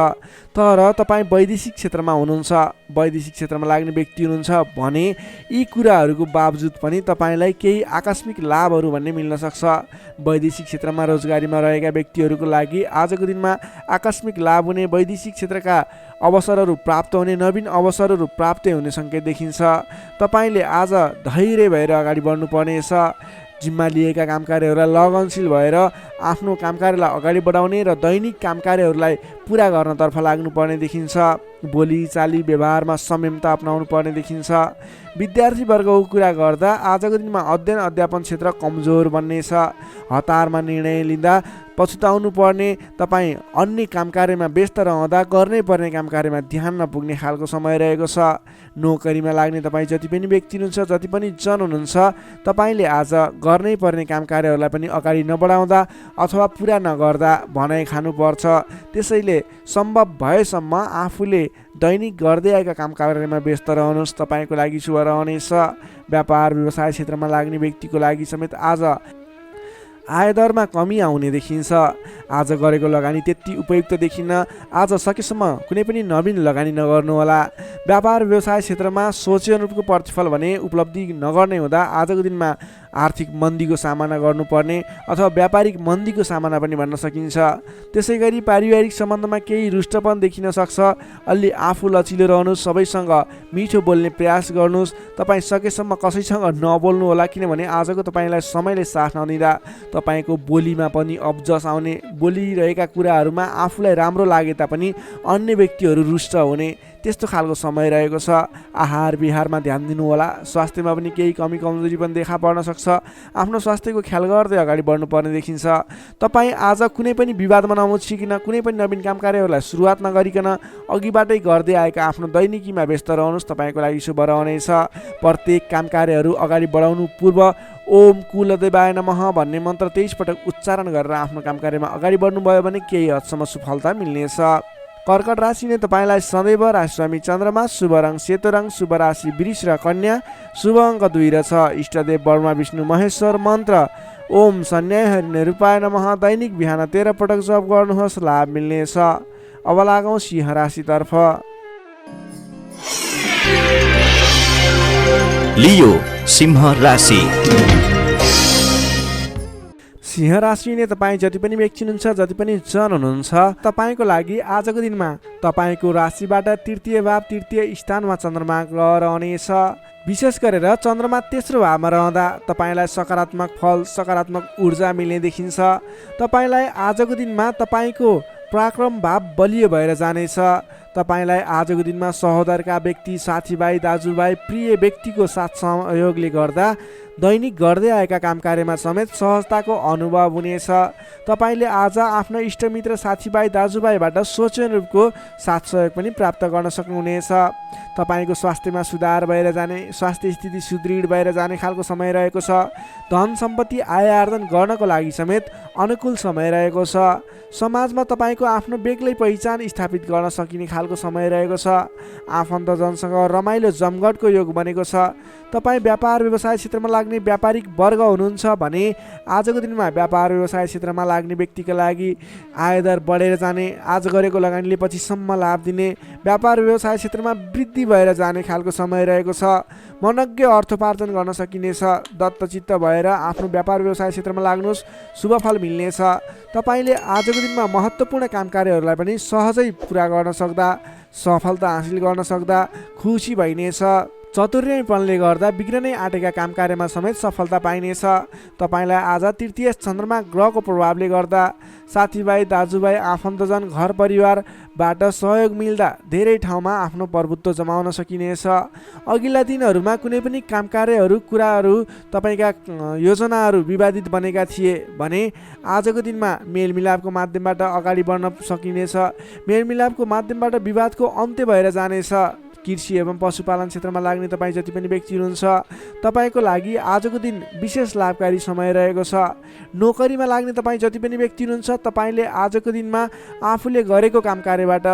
तर तपाईँ वैदेशिक क्षेत्रमा हुनुहुन्छ, वैदेशिक क्षेत्रमा लाग्ने व्यक्ति हुनुहुन्छ भने यी कुराहरूको बावजुद पनि तपाईँलाई केही आकस्मिक लाभहरू भन्ने मिल्न सक्छ। वैदेशिक क्षेत्रमा रोजगारीमा रहेका व्यक्तिहरूको लागि आजको दिनमा आकस्मिक लाभ हुने, वैदेशिक क्षेत्रका अवसरहरू प्राप्त हुने, नवीन अवसरहरू प्राप्त हुने सङ्केत देखिन्छ। तपाईँले आज धैर्य भएर अगाडि बढ्नुपर्नेछ। जिम्मा लिएका कामकार्यहरूलाई लगनशील भएर आफ्नो कामकार्यलाई अगाडि बढाउने र दैनिक कामकार्यहरूलाई पुरा गर्नतर्फ लाग्नुपर्ने देखिन्छ। बोली चाली व्यवहारमा संयमता अपनाउनु पर्ने देखिन्छ। विद्यार्थीवर्गको कुरा गर्दा आजको दिनमा अध्ययन अध्यापन क्षेत्र कमजोर बन्नेछ। हतारमा निर्णय लिँदा पछुताउनु पर्ने, तपाईँ अन्य कामकार्यमा व्यस्त रहँदा गर्नै पर्ने कामकार्यमा ध्यान नपुग्ने खालको समय रहेको छ। नोकरीमा लाग्ने तपाईँ जति पनि व्यक्ति हुनुहुन्छ, जति पनि जन हुनुहुन्छ, तपाईँले आज गर्नै पर्ने कामकार्यहरूलाई पनि अगाडि नबढाउँदा अथवा पुरा नगर्दा भनाइ खानुपर्छ। त्यसैले सम्भव भएसम्म आफूले दैनिक गर्दै आएका कामकार्यमा व्यस्त रहनुहोस्, तपाईँको लागि शुभ रहनेछ। व्यापार व्यवसाय क्षेत्रमा लाग्ने व्यक्तिको लागि समेत आज आयदरमा कमी आउने देखिन्छ। आज गरेको लगानी त्यति उपयुक्त देखिन्न। आज सकेसम्म कुनै पनि नवीन लगानी नगर्नुहोला। व्यापार व्यवसाय क्षेत्रमा सोचे अनुरूपको प्रतिफल भने उपलब्धि नगर्ने हुँदा आजको दिनमा आर्थिक मन्दीको सामना गर्नुपर्ने अथवा व्यापारिक मन्दीको सामना पनि भन्न सकिन्छ। त्यसै गरी पारिवारिक सम्बन्धमा केही रुष्टपन देखिन सक्छ। अलि आफू लचिलो रहनुहोस्, सबैसँग मिठो बोल्ने प्रयास गर्नुहोस्। तपाईँ सकेसम्म कसैसँग नबोल्नु होला, किनभने आजको तपाईँलाई समयले साथ नदिँदा तपाईँको बोलीमा पनि अब्जस आउने, बोलिरहेका कुराहरूमा आफूलाई राम्रो लागे तापनि अन्य व्यक्तिहरू रुष्ट हुने, त्यस्तो खालको समय रहेको छ। आहार विहारमा ध्यान दिनु होला। स्वास्थ्यमा पनि केही कमी कमजोरी पनि देखा पर्न सक्छ। आफ्नो स्वास्थ्यको ख्याल गर्दै अगाडि बढ्नुपर्ने देखिन्छ। तपाईँ आज कुनै पनि विवादमा नमुछिकन कुनै पनि नवीन काम कार्यहरूलाई सुरुवात नगरिकन अघिबाटै गर्दै आएका आफ्नो दैनिकीमा व्यस्त रहनुहोस्। तपाईँको लागि शुभ रहनेछ। प्रत्येक काम कार्यहरू अगाडि बढाउनु पूर्व ओम कुलदेवाय नमः भन्ने मन्त्र 23 पटक उच्चारण गरेर आफ्नो काम कार्यमा अगाडि बढ्नुभयो भने केही हदसम्म सफलता मिल्नेछ। कर्कट राशिले तपाईँलाई सदैव राशिस्वामी चन्द्रमा, शुभ रङ सेतो रङ, शुभ राशि वृष र कन्या, शुभ अङ्क 2 र 6। इष्टदेव ब्रह्मा विष्णु महेश्वर मन्त्र ओम सन्याय हरिनिरूपाय नमः दैनिक बिहान 13 पटक जप गर्नुहोस्, लाभ मिल्नेछ। अब लागौँ सिंह राशितर्फ। लियो सिंह राशि। सिंह राशिले तपाईँ जति पनि व्यक्ति हुनुहुन्छ, जति पनि जन हुनुहुन्छ, तपाईँको लागि आजको दिनमा तपाईँको राशिबाट तृतीय भाव तृतीय स्थानमा चन्द्रमा ग्रह रहनेछ। विशेष गरेर चन्द्रमा तेस्रो भावमा रहँदा तपाईँलाई सकारात्मक फल सकारात्मक ऊर्जा मिल्ने देखिन्छ। तपाईँलाई आजको दिनमा तपाईँको पराक्रम भाव बलियो भएर जानेछ। तपाईँलाई आजको दिनमा सहोदरका व्यक्ति, साथीभाइ, दाजुभाइ, प्रिय व्यक्तिको साथ सहयोगले गर्दा दैनिक गर्दै आएका काम कार्यमा समेत सहजताको अनुभव हुनेछ। तपाईँले आज आफ्ना इष्टमित्र, साथीभाइ, दाजुभाइबाट सोचे रूपको साथ सहयोग पनि प्राप्त गर्न सक्नुहुनेछ। तपाईँको स्वास्थ्यमा सुधार भएर जाने, स्वास्थ्य स्थिति सुदृढ भएर जाने खालको समय रहेको छ। धन सम्पत्ति आय आर्जन गर्नको लागि समेत अनुकूल समय रहेको छ। समाजमा तपाईँको आफ्नो बेग्लै पहिचान स्थापित गर्न सकिने खालको समय रहेको छ। आफन्तजनसँग रमाइलो जमघटको योग बनेको छ। तपाईँ व्यापार व्यवसाय क्षेत्रमा लाग्ने व्यापारिक वर्ग हुनुहुन्छ भने आजको दिनमा व्यापार व्यवसाय क्षेत्रमा लाग्ने व्यक्तिका लागि आयदर बढेर जाने, आज गरेको लगानीले पछिसम्म लाभ दिने, व्यापार व्यवसाय क्षेत्रमा वृद्धि भएर जाने खालको समय रहेको छ। मनज्ञ अर्थोपार्जन गर्न सकिनेछ। दत्तचित्त भएर आफ्नो व्यापार व्यवसाय क्षेत्रमा लाग्नुहोस्, शुभ फल मिल्नेछ। तपाईँले आजको दिनमा महत्त्वपूर्ण काम कार्यहरूलाई पनि सहजै पुरा गर्न सक्दा, सफलता हासिल गर्न सक्दा खुसी भइनेछ। चतुर्यपनले गर्दा बिग्रनै आँटेका काम कार्यमा समेत सफलता पाइनेछ। तपाईँलाई आज तृतीय चन्द्रमा ग्रहको प्रभावले गर्दा साथीभाइ, दाजुभाइ, आफन्तजन, घर परिवारबाट सहयोग मिल्दा धेरै ठाउँमा आफ्नो प्रभुत्व जमाउन सकिनेछ। अघिल्ला दिनहरूमा कुनै पनि काम कार्यहरू कुराहरू तपाईँका योजनाहरू विवादित बनेका थिए भने आजको दिनमा मेलमिलापको माध्यमबाट अगाडि बढ्न सकिनेछ। मेलमिलापको माध्यमबाट विवादको अन्त्य भएर जानेछ। कृषि एवं पशुपालन क्षेत्रमा लाग्ने तपाईँ जति पनि व्यक्ति हुनुहुन्छ, तपाईँको लागि आजको दिन विशेष लाभकारी समय रहेको छ। नोकरीमा लाग्ने तपाईँ जति पनि व्यक्ति हुनुहुन्छ, तपाईँले आजको दिनमा आफूले गरेको काम कार्यबाट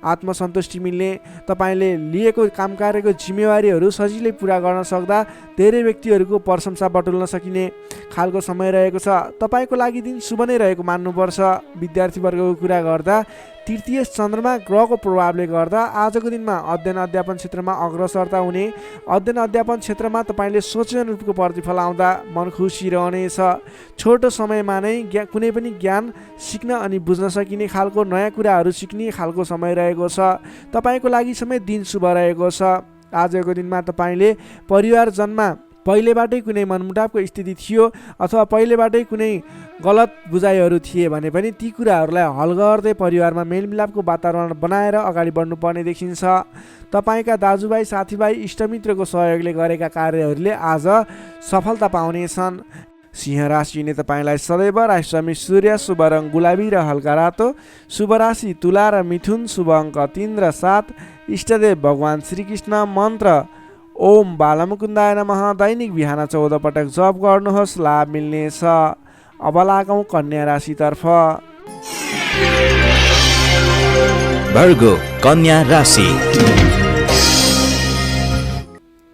आत्मसन्तुष्टि मिल्ने, तपाईँले लिएको काम कार्यको जिम्मेवारीहरू सजिलै पुरा गर्न सक्दा धेरै व्यक्तिहरूको प्रशंसा बटुल्न सकिने खालको समय रहेको छ। तपाईँको लागि दिन शुभ नै रहेको मान्नुपर्छ। विद्यार्थी वर्गको कुरा गर्दा तृतीय चन्द्रमा ग्रहको प्रभावले गर्दा आजको दिनमा अध्ययन अध्यापन क्षेत्रमा अग्रसरता हुने, अध्ययन अध्यापन क्षेत्रमा तपाईँले सोचे अनुरूपको प्रतिफल आउँदा मन खुसी रहनेछ। छोटो समयमा नै कुनै पनि ज्ञान सिक्न अनि बुझ्न सकिने खालको नयाँ कुराहरू सिक्ने खालको समय रहेको छ। तपाईँको लागि समेत दिन शुभ रहेको छ। आजको दिनमा तपाईँले परिवारजनमा पहिलेबाटै कुनै मनमुटावको स्थिति थियो अथवा पहिलेबाटै कुनै गलत बुझाइहरू थिए भने पनि ती कुराहरूलाई हल गर्दै परिवारमा मेलमिलापको वातावरण बनाएर अगाडि बढ्नुपर्ने देखिन्छ। तपाईँका दाजुभाइ, साथीभाइ, इष्टमित्रको सहयोगले गरेका कार्यहरूले आज सफलता पाउनेछन्। सिंह राशिले तपाईँलाई सदैव राशिस्वामी सूर्य, शुभ रङ गुलाबी र हल्का रातो, शुभ राशि तुला र मिथुन, शुभ अङ्क 3 र 7। इष्टदेव भगवान् श्रीकृष्ण मन्त्र ओम बालमुकुन्दाय नमः दैनिक बिहान 14 पटक जप गर्नुहोस्, लाभ मिल्नेछ। अब लागौँ कन्या राशितर्फ। वर्गो कन्या राशि।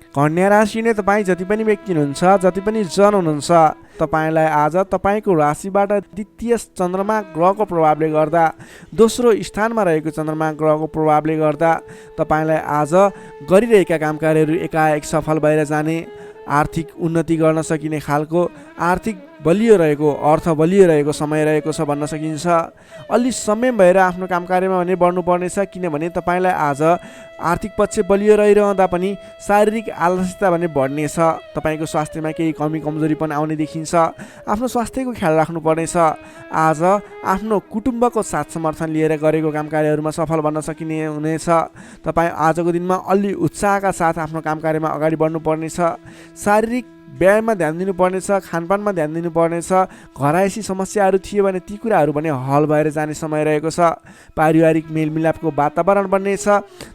कन्या राशिले तपाईँ जति पनि व्यक्ति हुनुहुन्छ, जति पनि जन हुनुहुन्छ, तपाईँलाई आज तपाईँको राशिबाट द्वितीय चन्द्रमा ग्रहको प्रभावले गर्दा, दोस्रो स्थानमा रहेको चन्द्रमा ग्रहको प्रभावले गर्दा तपाईँलाई आज गरिरहेका काम कार्यहरू एकाएक सफल भएर जाने, आर्थिक उन्नति गर्न सकिने खालको, आर्थिक बलियो रहेको, अर्थ बलियो रहेको समय रहेको छ भन्न सकिन्छ। अलि संयम भएर आफ्नो काम कार्यमा भने बढ्नुपर्नेछ, किनभने तपाईँलाई आज आर्थिक पक्ष बलियो रहिरहँदा पनि शारीरिक आलस्यता भने बढ्नेछ। तपाईँको स्वास्थ्यमा केही कमी कमजोरी पनि आउने देखिन्छ। आफ्नो स्वास्थ्यको ख्याल राख्नुपर्नेछ। आज आफ्नो कुटुम्बको साथ समर्थन लिएर गरेको काम कार्यहरूमा सफल बन्न सकिने हुनेछ। तपाईँ आजको दिनमा अलि उत्साहका साथ आफ्नो काम कार्यमा अगाडि बढ्नुपर्नेछ। शारीरिक व्यायाममा ध्यान दिनुपर्नेछ, खानपानमा ध्यान दिनुपर्नेछ। घरायसी समस्याहरू थिए भने ती कुराहरू पनि हल भएर जाने समय रहेको छ। पारिवारिक मेलमिलापको वातावरण बन्नेछ।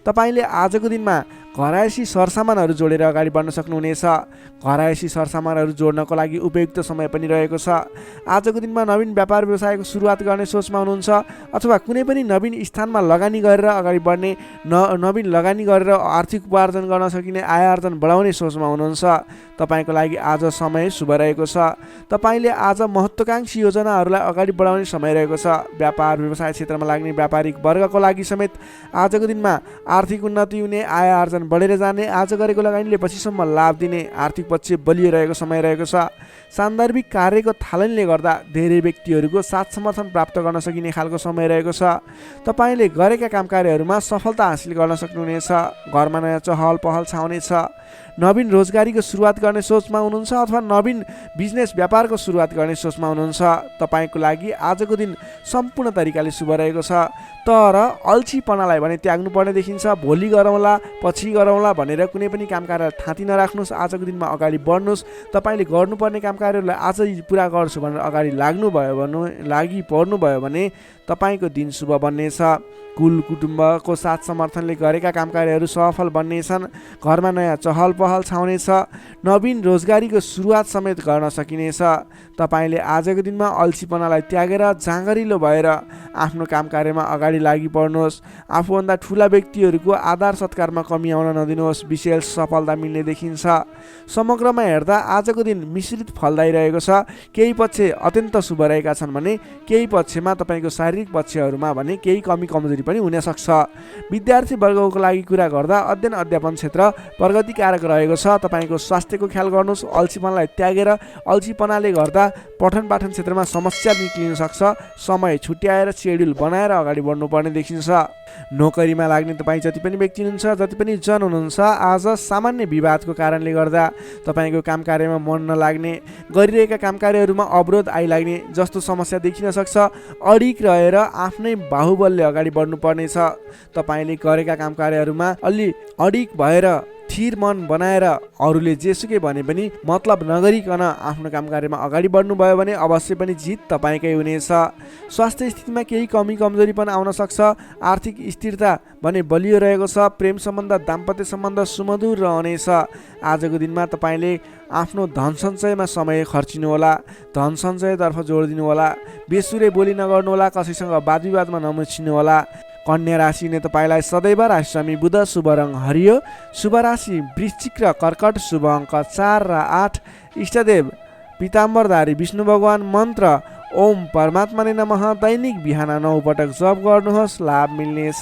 तपाईँले आजको दिनमा घरायसी सरसामानहरू जोडेर अगाडि बढ्न सक्नुहुनेछ। घरायसी सरसामानहरू जोड्नको लागि उपयुक्त समय पनि रहेको छ। आजको दिनमा नवीन व्यापार व्यवसायको सुरुवात गर्ने सोचमा हुनुहुन्छ, अथवा कुनै पनि नवीन स्थानमा लगानी गरेर अगाडि बढ्ने, नवीन लगानी गरेर आर्थिक उपार्जन गर्न सकिने, आय आर्जन बढाउने सोचमा हुनुहुन्छ। तपाईँको लागि आज समय शुभ रहेको छ। तपाईँले आज महत्त्वाकांक्षी योजनाहरूलाई अगाडि बढाउने समय रहेको छ। व्यापार व्यवसाय क्षेत्रमा लाग्ने व्यापारिक वर्गको लागि समेत आजको दिनमा आर्थिक उन्नति हुने, आय आर्जन बढेर जाने, आज गरेको लगानीले पछिसम्म लाभ दिने, आर्थिक पक्ष बलियो रहेको समय रहेको छ। सान्दर्भिक कार्यको थालनीले गर्दा धेरै व्यक्तिहरूको साथ समर्थन प्राप्त गर्न सकिने खालको समय रहेको छ। तपाईँले गरेका काम कार्यहरूमा सफलता हासिल गर्न सक्नुहुनेछ। घरमा नयाँ चहल पहल छाउनेछ। नवीन रोजगारीको सुरुवात गर्ने सोचमा हुनुहुन्छ, अथवा नवीन बिजनेस व्यापारको सुरुवात गर्ने सोचमा हुनुहुन्छ। तपाईँको लागि आजको दिन सम्पूर्ण तरिकाले शुभ रहेको छ। तर अल्छीपनालाई भने त्याग्नुपर्ने देखिन्छ। भोलि गरौँला, पछि गरौँला भनेर कुनै पनि काम कार्य थाँती नराख्नुहोस्। आजको दिनमा अगाडि बढ्नुहोस्। तपाईँले गर्नुपर्ने काम कार्यहरूलाई आजै पुरा गर्छु भनेर अगाडि लागि पर्नुभयो भने तपाईँको दिन शुभ बन्नेछ। कुल कुटुम्बको साथ समर्थनले गरेका काम कार्यहरू सफल बन्नेछन्। घरमा नयाँ चहल पहल छाउनेछ। नवीन रोजगारीको सुरुवात समेत गर्न सकिनेछ। तपाईँले आजको दिनमा अल्छीपनालाई त्यागेर जाँगरिलो भएर आफ्नो काम कार्यमा अगाडि लागि पर्नुहोस्। आफूभन्दा ठुला व्यक्तिहरूको आदर सत्कारमा कमी आउन नदिनुहोस्। विशेष सफलता मिल्ने देखिन्छ। समग्रमा हेर्दा आजको दिन मिश्रित फलदायी रहेको छ। केही पक्ष अत्यन्त शुभ रहेका छन् भने केही पक्षमा तपाईँको शारीरिक पक्षहरूमा भने केही कमी कमजोरी पनि हुन सक्छ। विद्यार्थी वर्गको लागि कुरा गर्दा अध्ययन अध्यापन क्षेत्र प्रगतिकारक रहेको छ। तपाईँको स्वास्थ्यको ख्याल गर्नुहोस्। अल्छीपनालाई त्यागेर, अल्छीपनाले गर्दा पठन पाठन क्षेत्रमा समस्या निक्लिन सक्छ। समय छुट्याएर सेड्युल बनाएर अगाडि बढ्नुपर्ने देखिन्छ। नोकरीमा लाग्ने तपाईँ जति पनि व्यक्ति हुनुहुन्छ, जति पनि जन हुनुहुन्छ, आज सामान्य विवादको कारणले गर्दा तपाईँको काम कार्यमा मन नलाग्ने, गरिरहेका काम कार्यहरूमा अवरोध आइलाग्ने जस्तो समस्या देखिन सक्छ। अडिक रहेर आफ्नै बाहुबलले अगाडि बढ्नुपर्नेछ। तपाईँले गरेका काम कार्यहरूमा अलि अडिक भएर थिर मन बनाएर अरूले जेसुकै भने पनि मतलब नगरिकन आफ्नो काम कार्यमा अगाडि बढ्नुभयो भने अवश्य पनि जित तपाईँकै हुनेछ। स्वास्थ्य स्थितिमा केही कमी कमजोरी पनि आउन सक्छ। आर्थिक स्थिरता भने बलियो रहेको छ। प्रेम सम्बन्ध, दाम्पत्य सम्बन्ध सुमधुर रहनेछ। आजको दिनमा तपाईँले आफ्नो धन सञ्चयमा समय खर्चिनुहोला। धन सञ्चयतर्फ जोड दिनुहोला। बेसुरे बोली नगर्नुहोला। कसैसँग वाद विवादमा नमुछिनुहोला। कन्या राशि ने तपाईँलाई सदैव राशिस्वामी बुध, शुभ रङ हरियो, शुभ राशि वृश्चिक र कर्कट, शुभ अङ्क 4 र 8, इष्टदेव पीताम्बरधारी विष्णु भगवान, मन्त्र ओम परमात्मा ने नमः। दैनिक बिहान 9 पटक जप गर्नुहोस्, लाभ मिल्नेछ।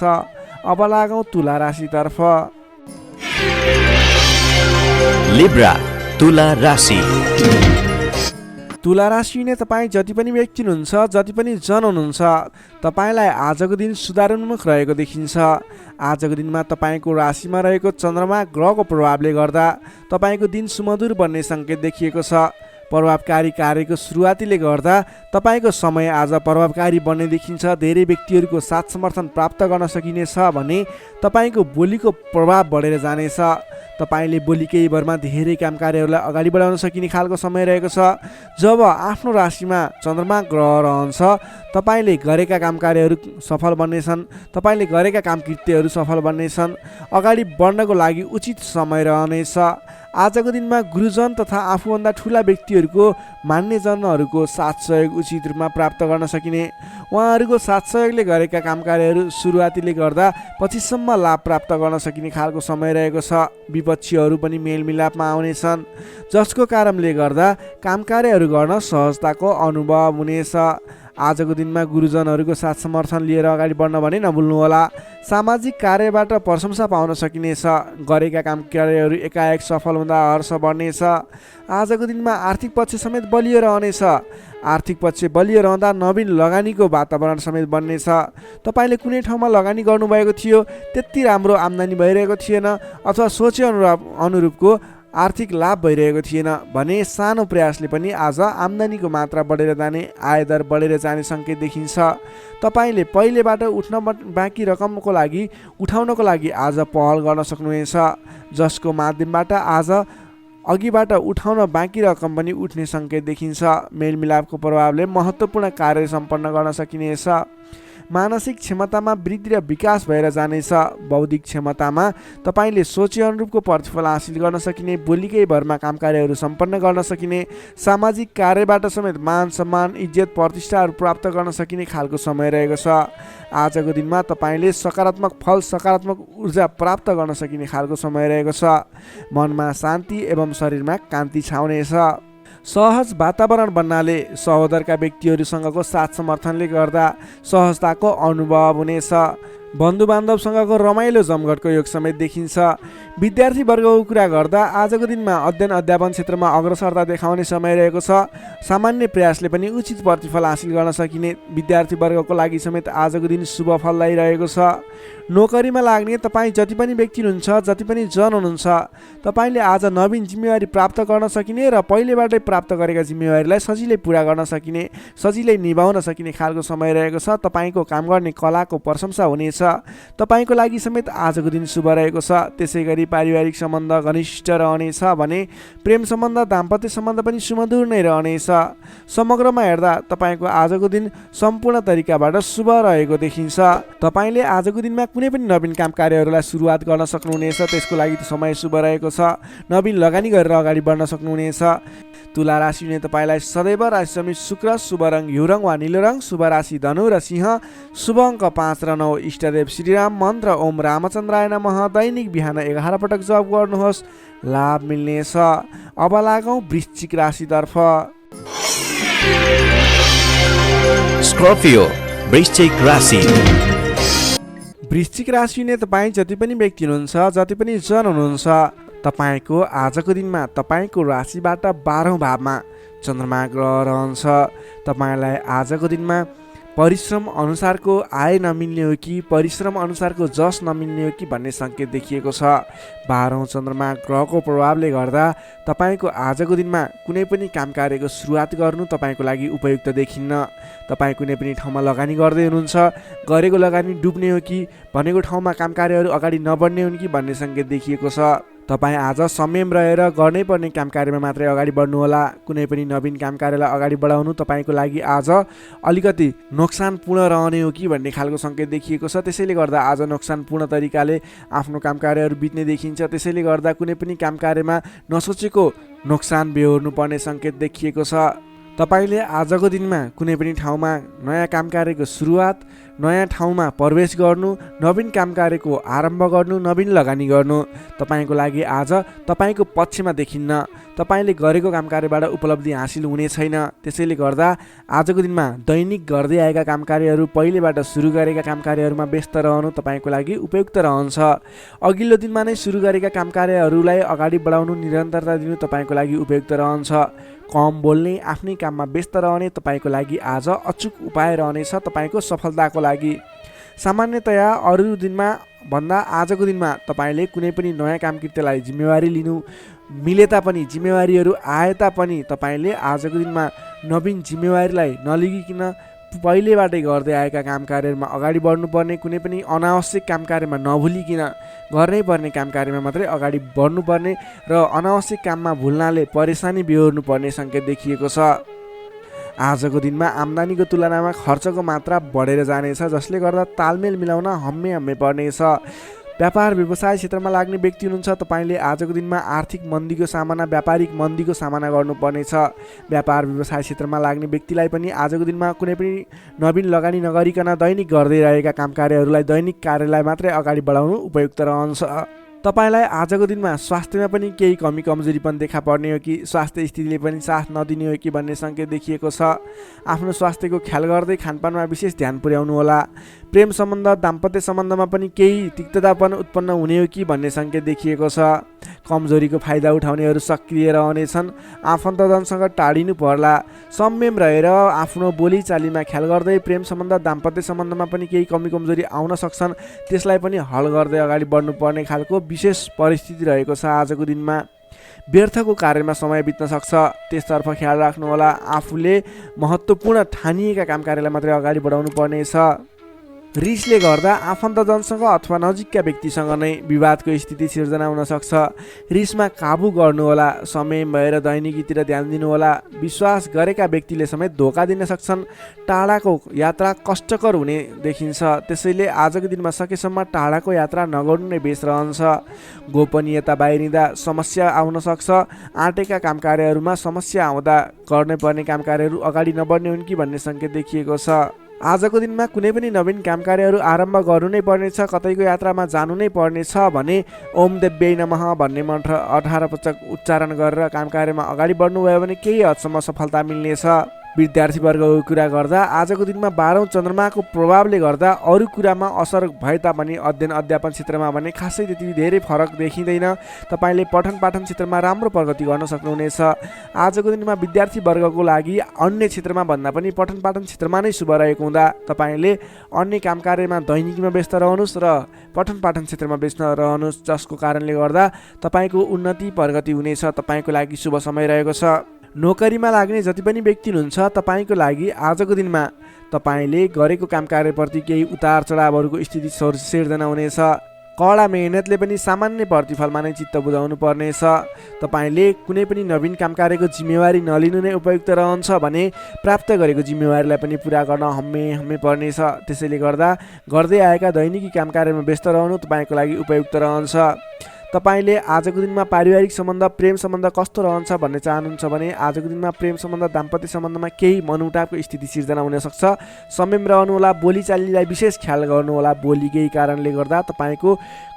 अब लागौँ तुला राशितर्फ। लिब्रा तुला राशि। तुला राशि ने तपाईँ जति पनि व्यक्ति हुनुहुन्छ, जति पनि जन हुनुहुन्छ, तपाईँलाई आजको दिन सुधारोन्मुख रहेको देखिन्छ। आजको दिनमा तपाईँको राशिमा रहेको चन्द्रमा ग्रहको प्रभावले गर्दा तपाईँको दिन सुमधुर बन्ने सङ्केत देखिएको छ। प्रभावकारी कार्यको सुरुवातीले गर्दा तपाईँको समय आज प्रभावकारी बन्ने देखिन्छ। धेरै व्यक्तिहरूको साथ समर्थन प्राप्त गर्न सकिनेछ भने तपाईँको बोलीको प्रभाव बढेर जानेछ। तपाईँले बोली केही भरमा धेरै काम कार्यहरूलाई अगाडि बढाउन सकिने खालको समय रहेको छ। जब आफ्नो राशिमा चन्द्रमा ग्रह रहन्छ, तपाईँले गरेका काम कार्यहरू सफल बन्नेछन्। तपाईँले गरेका काम कृत्यहरू सफल बन्नेछन्। अगाडि बढ्नको लागि उचित समय रहनेछ। आजको दिनमा गुरुजन तथा आफूभन्दा ठुला व्यक्तिहरूको मान्यजनहरूको साथ सहयोग उचित रूपमा प्राप्त गर्न सकिने, उहाँहरूको साथ सहयोगले गरेका काम कार्यहरू सुरुवातीले गर्दा पछिसम्म लाभ प्राप्त गर्न सकिने खालको समय रहेको छ। विपक्षीहरू पनि मेलमिलापमा आउनेछन्, जसको कारणले गर्दा काम कार्यहरू गर्न सहजताको अनुभव हुनेछ। आजको दिनमा गुरुजनहरूको साथ समर्थन लिएर अगाडि बढ्न भने नभुल्नुहोला। सामाजिक कार्यबाट प्रशंसा पाउन सकिनेछ। गरेका काम कार्यहरू एकाएक सफल सबैभन्दा हर्ष बढ्नेछ। आजको दिनमा आर्थिक पक्ष समेत बलियो रहनेछ। आर्थिक पक्ष बलियो रहँदा नवीन लगानीको वातावरण समेत बन्नेछ। तपाईँले कुनै ठाउँमा लगानी गर्नुभएको थियो, त्यति राम्रो आम्दानी भइरहेको थिएन अथवा सोचे अनुरूपको आर्थिक लाभ भइरहेको थिएन भने सानो प्रयासले पनि आज आम्दानीको मात्रा बढेर जाने, आयदर बढेर जाने सङ्केत देखिन्छ। तपाईँले पहिलेबाट बाँकी रकमको लागि उठाउनको लागि आज पहल गर्न सक्नुहुनेछ, जसको माध्यमबाट आज अघिबाट उठाउन बाँकी रकम पनि उठ्ने सङ्केत देखिन्छ। मेलमिलापको प्रभावले महत्त्वपूर्ण कार्य सम्पन्न गर्न सकिनेछ। मानसिक क्षमतामा वृद्धि र विकास भएर जानेछ। बौद्धिक क्षमतामा तपाईँले सोचे अनुरूपको प्रतिफल हासिल गर्न सकिने, बोलीकै भरमा काम कार्यहरू सम्पन्न गर्न सकिने, सामाजिक कार्यबाट समेत मान सम्मान, इज्जत, प्रतिष्ठाहरू प्राप्त गर्न सकिने खालको समय रहेको छ। आजको दिनमा तपाईँले सकारात्मक फल, सकारात्मक ऊर्जा प्राप्त गर्न सकिने खालको समय रहेको छ। मनमा शान्ति एवं शरीरमा कान्ति छाउनेछ। सहज वातावरण बन्नाले सहोदरका व्यक्तिहरूसँगको साथ समर्थनले गर्दा सहजताको अनुभव हुनेछ। बन्धुबान्धवसँगको रमाइलो जमघटको योग समेत देखिन्छ। विद्यार्थी वर्गको कुरा गर्दा आजको दिनमा अध्ययन अध्यापन क्षेत्रमा अग्रसरता देखाउने समय रहेको छ। सामान्य प्रयासले पनि उचित प्रतिफल हासिल गर्न सकिने विद्यार्थी वर्गको लागि समेत आजको दिन शुभ फलदायी रहेको छ। नोकरीमा लाग्ने तपाईँ जति पनि व्यक्ति हुनुहुन्छ, जति पनि जन हुनुहुन्छ, तपाईँले आज नवीन जिम्मेवारी प्राप्त गर्न सकिने र पहिलेबाटै प्राप्त गरेका जिम्मेवारीलाई सजिलै पुरा गर्न सकिने, सजिलै निभाउन सकिने खालको समय रहेको छ। तपाईँको काम गर्ने कलाको प्रशंसा हुनेछ। तपाईँको लागि समेत आजको दिन शुभ रहेको छ। त्यसै गरी पारिवारिक सम्बन्ध घनिष्ठ रहनेछ भने प्रेम सम्बन्ध, दाम्पत्य सम्बन्ध पनि सुमधुर नै रहनेछ। समग्रमा हेर्दा तपाईँको आजको दिन सम्पूर्ण तरिकाबाट शुभ रहेको देखिन्छ। तपाईँले आजको दिनमा कुनै पनि नवीन काम कार्यहरूलाई सुरुवात गर्न सक्नुहुनेछ, त्यसको लागि समय शुभ रहेको छ। नवीन लगानी गरेर अगाडि बढ्न सक्नुहुनेछ। तुला राशिले तपाईँलाई सदैव राशि समित शुक्र, शुभ रङ हिउँ रङ वा निलो रङ, शुभ राशि धनु र सिंह, शुभ अङ्क 5 र 9, इष्टदेव श्रीराम, मन्त्र ओम रामचन्द्राय नमः। दैनिक बिहान 11 पटक जप गर्नुहोस्, लाभ मिल्नेछ। अब लागौँ वृश्चिक राशितर्फ। स्कर्पियो वृश्चिक राशि। वृश्चिक राशिले तपाईँ जति पनि व्यक्ति हुनुहुन्छ, जति पनि जन हुनुहुन्छ, तपाईँको आजको दिनमा तपाईँको राशिबाट 12औं भावमा चन्द्रमा ग्रह रहन्छ। तपाईँलाई आजको दिनमा परिश्रम अनुसारको आय नमिल्ने हो कि परिश्रम अनुसारको जस नमिल्ने हो कि भन्ने सङ्केत देखिएको छ। 12औं चन्द्रमा ग्रहको प्रभावले गर्दा तपाईँको आजको दिनमा कुनै पनि काम कार्यको सुरुवात गर्नु तपाईँको लागि उपयुक्त देखिन्न। तपाईँ कुनै पनि ठाउँमा लगानी गर्दै हुनुहुन्छ, गरेको लगानी डुब्ने हो कि भनेको ठाउँमा काम कार्यहरू अगाडि नबढ्ने हुन् कि भन्ने सङ्केत देखिएको छ। तपाईँ आज संयम रहेर गर्नै पर्ने काम कार्यमा मात्रै अगाडि बढ्नुहोला। कुनै पनि नवीन काम कार्यलाई अगाडि बढाउनु तपाईँको लागि आज अलिकति नोक्सानपूर्ण रहने हो कि भन्ने खालको सङ्केत देखिएको छ। त्यसैले गर्दा आज नोक्सानपूर्ण तरिकाले आफ्नो काम कार्यहरू बित्ने देखिन्छ। त्यसैले गर्दा कुनै पनि काम कार्यमा नसोचेको नोक्सान बेहोर्नु पर्ने सङ्केत देखिएको छ। तपाईँले आजको दिनमा कुनै पनि ठाउँमा नयाँ काम कार्यको सुरुवात, नयाँ ठाउँमा प्रवेश गर्नु, नवीन काम कार्यको आरम्भ गर्नु, नवीन लगानी गर्नु तपाईँको लागि आज तपाईँको पक्षमा देखिन्न। तपाईँले गरेको काम कार्यबाट उपलब्धि हासिल हुने छैन। त्यसैले गर्दा आजको दिनमा दैनिक गर्दै आएका काम कार्यहरू, पहिलेबाट सुरु गरेका काम कार्यहरूमा व्यस्त रहनु तपाईँको लागि उपयुक्त रहन्छ। अघिल्लो दिनमा नै सुरु गरेका काम कार्यहरूलाई अगाडि बढाउनु, निरन्तरता दिनु तपाईँको लागि उपयुक्त रहन्छ। कम बोल्ने, आफ्नै काममा व्यस्त रहने तपाईँको लागि आज अचुक उपाय रहनेछ तपाईँको सफलताको लागि। सामान्यतया अरू दिनमा भन्दा आजको दिनमा तपाईँले कुनै पनि नयाँ काम कृत्यलाई जिम्मेवारी लिनु मिले तापनि, जिम्मेवारीहरू आए तापनि तपाईँले आजको दिनमा नवीन जिम्मेवारीलाई नलिगिकन पहिलेबाटै गर्दै आएका काम कार्यहरूमा अगाडि बढ्नुपर्ने, कुनै पनि अनावश्यक काम कार्यमा नभुलिकन गर्नै पर्ने काम कार्यमा मात्रै अगाडि बढ्नुपर्ने र अनावश्यक काममा भुल्नाले परेसानी बेहोर्नु पर्ने सङ्केत देखिएको छ। आजको दिनमा आम्दानीको तुलनामा खर्चको मात्रा बढेर जानेछ, जसले गर्दा तालमेल मिलाउन हम्मे पर्नेछ। व्यापार व्यवसाय क्षेत्रमा लाग्ने व्यक्ति हुनुहुन्छ, तपाईँले आजको दिनमा आर्थिक मन्दीको सामना, व्यापारिक मन्दीको सामना गर्नुपर्नेछ। व्यापार व्यवसाय क्षेत्रमा लाग्ने व्यक्तिलाई पनि आजको दिनमा कुनै पनि नवीन लगानी नगरिकन दैनिक गर्दै रहेका काम कार्यहरूलाई, दैनिक कार्यलाई मात्रै अगाडि बढाउनु उपयुक्त रहन्छ। तपाईँलाई आजको दिनमा स्वास्थ्यमा पनि केही कमी कमजोरी पनि देखा पर्ने हो कि स्वास्थ्य स्थितिले पनि साथ नदिने हो कि भन्ने सङ्केत देखिएको छ। आफ्नो स्वास्थ्यको ख्याल गर्दै खानपानमा विशेष ध्यान पुर्याउनु होला। प्रेम सम्बन्ध दाम्पत्य सम्बन्धमा पनि केही तिक्ततापन उत्पन्न हुने हो कि भन्ने सङ्केत देखिएको छ। कमजोरीको फाइदा उठाउनेहरू सक्रिय रहनेछन्। आफन्तजनसँग टाढिनु पर्ला। संयम रहेर आफ्नो बोलीचालीमा ख्याल गर्दै प्रेम सम्बन्ध दाम्पत्य सम्बन्धमा पनि केही कमी कमजोरी आउन सक्छन्, त्यसलाई पनि हल गर्दै अगाडि बढ्नुपर्ने खालको विशेष परिस्थिति रहेको छ। आजको दिनमा व्यर्थको कार्यमा समय बित्न सक्छ, त्यसतर्फ ख्याल राख्नुहोला। आफूले महत्त्वपूर्ण ठानिएका काम कार्यलाई मात्रै अगाडि बढाउनु पर्नेछ। रिसले गर्दा आफन्तजनसँग अथवा नजिकका व्यक्तिसँग नै विवादको स्थिति सिर्जना हुन सक्छ। रिसमा काबु गर्नुहोला। समय भएर दैनिकीतिर ध्यान दिनुहोला। विश्वास गरेका व्यक्तिले समेत धोका दिन सक्छन्। टाढाको यात्रा कष्टकर हुने देखिन्छ, त्यसैले आजको दिनमा सकेसम्म टाढाको यात्रा नगर्नु नै बेस रहन्छ। गोपनीयता बाहिरिँदा समस्या आउन सक्छ। आँटेका काम कार्यहरूमा समस्या आउँदा गर्नै पर्ने काम कार्यहरू अगाडि नबढ्ने हुन् कि भन्ने सङ्केत देखिएको छ। आजको दिनमा कुनै पनि नवीन काम कार्यहरू आरम्भ गर्नु नै पर्नेछ, कतैको यात्रामा जानु नै पर्नेछ भने ओम देव्यै नमः भन्ने मन्त्र 18 पटक उच्चारण गरेर काम कार्यमा अगाडि बढ्नुभयो भने केही हदसम्म सफलता मिल्नेछ। विद्यार्थीवर्गको कुरा गर्दा आजको दिनमा 12औं चन्द्रमाको प्रभावले गर्दा अरू कुरामा असर भए तापनि अध्ययन अध्यापन क्षेत्रमा भने खासै त्यति धेरै फरक देखिँदैन। तपाईँले पठन पाठन क्षेत्रमा राम्रो प्रगति गर्न सक्नुहुनेछ। आजको दिनमा विद्यार्थीवर्गको लागि अन्य क्षेत्रमा भन्दा पनि पठन पाठन क्षेत्रमा नै शुभ रहेको हुँदा तपाईँले अन्य काम कार्यमा दैनिकीमा व्यस्त रहनुहोस् र पठन पाठन क्षेत्रमा व्यस्त रहनुहोस्, जसको कारणले गर्दा तपाईँको उन्नति प्रगति हुनेछ। तपाईँको लागि शुभ समय रहेको छ। नोकरीमा लाग्ने जति पनि व्यक्ति हुनुहुन्छ तपाईँको लागि आजको दिनमा तपाईँले गरेको काम कार्यप्रति केही उतार चढावहरूको स्थिति सिर्जना हुनेछ। कडा मेहनतले पनि सामान्य प्रतिफलमा नै चित्त बुझाउनु पर्नेछ। तपाईँले कुनै पनि नवीन काम कार्यको जिम्मेवारी नलिनु नै उपयुक्त रहन्छ भने प्राप्त गरेको जिम्मेवारीलाई पनि पुरा गर्न हम्मे पर्नेछ। त्यसैले गर्दा गर्दै आएका दैनिकी काम कार्यमा व्यस्त रहनु तपाईँको लागि उपयुक्त रहन्छ। तपाईँले आजको दिनमा पारिवारिक सम्बन्ध प्रेम सम्बन्ध कस्तो रहन्छ भन्ने चाहनुहुन्छ भने आजको दिनमा प्रेम सम्बन्ध दाम्पत्य सम्बन्धमा केही मनमुटावको स्थिति सिर्जना हुनसक्छ। संयम रहनुहोला। बोलीचालीलाई विशेष ख्याल गर्नुहोला। बोलीकै कारणले गर्दा तपाईँको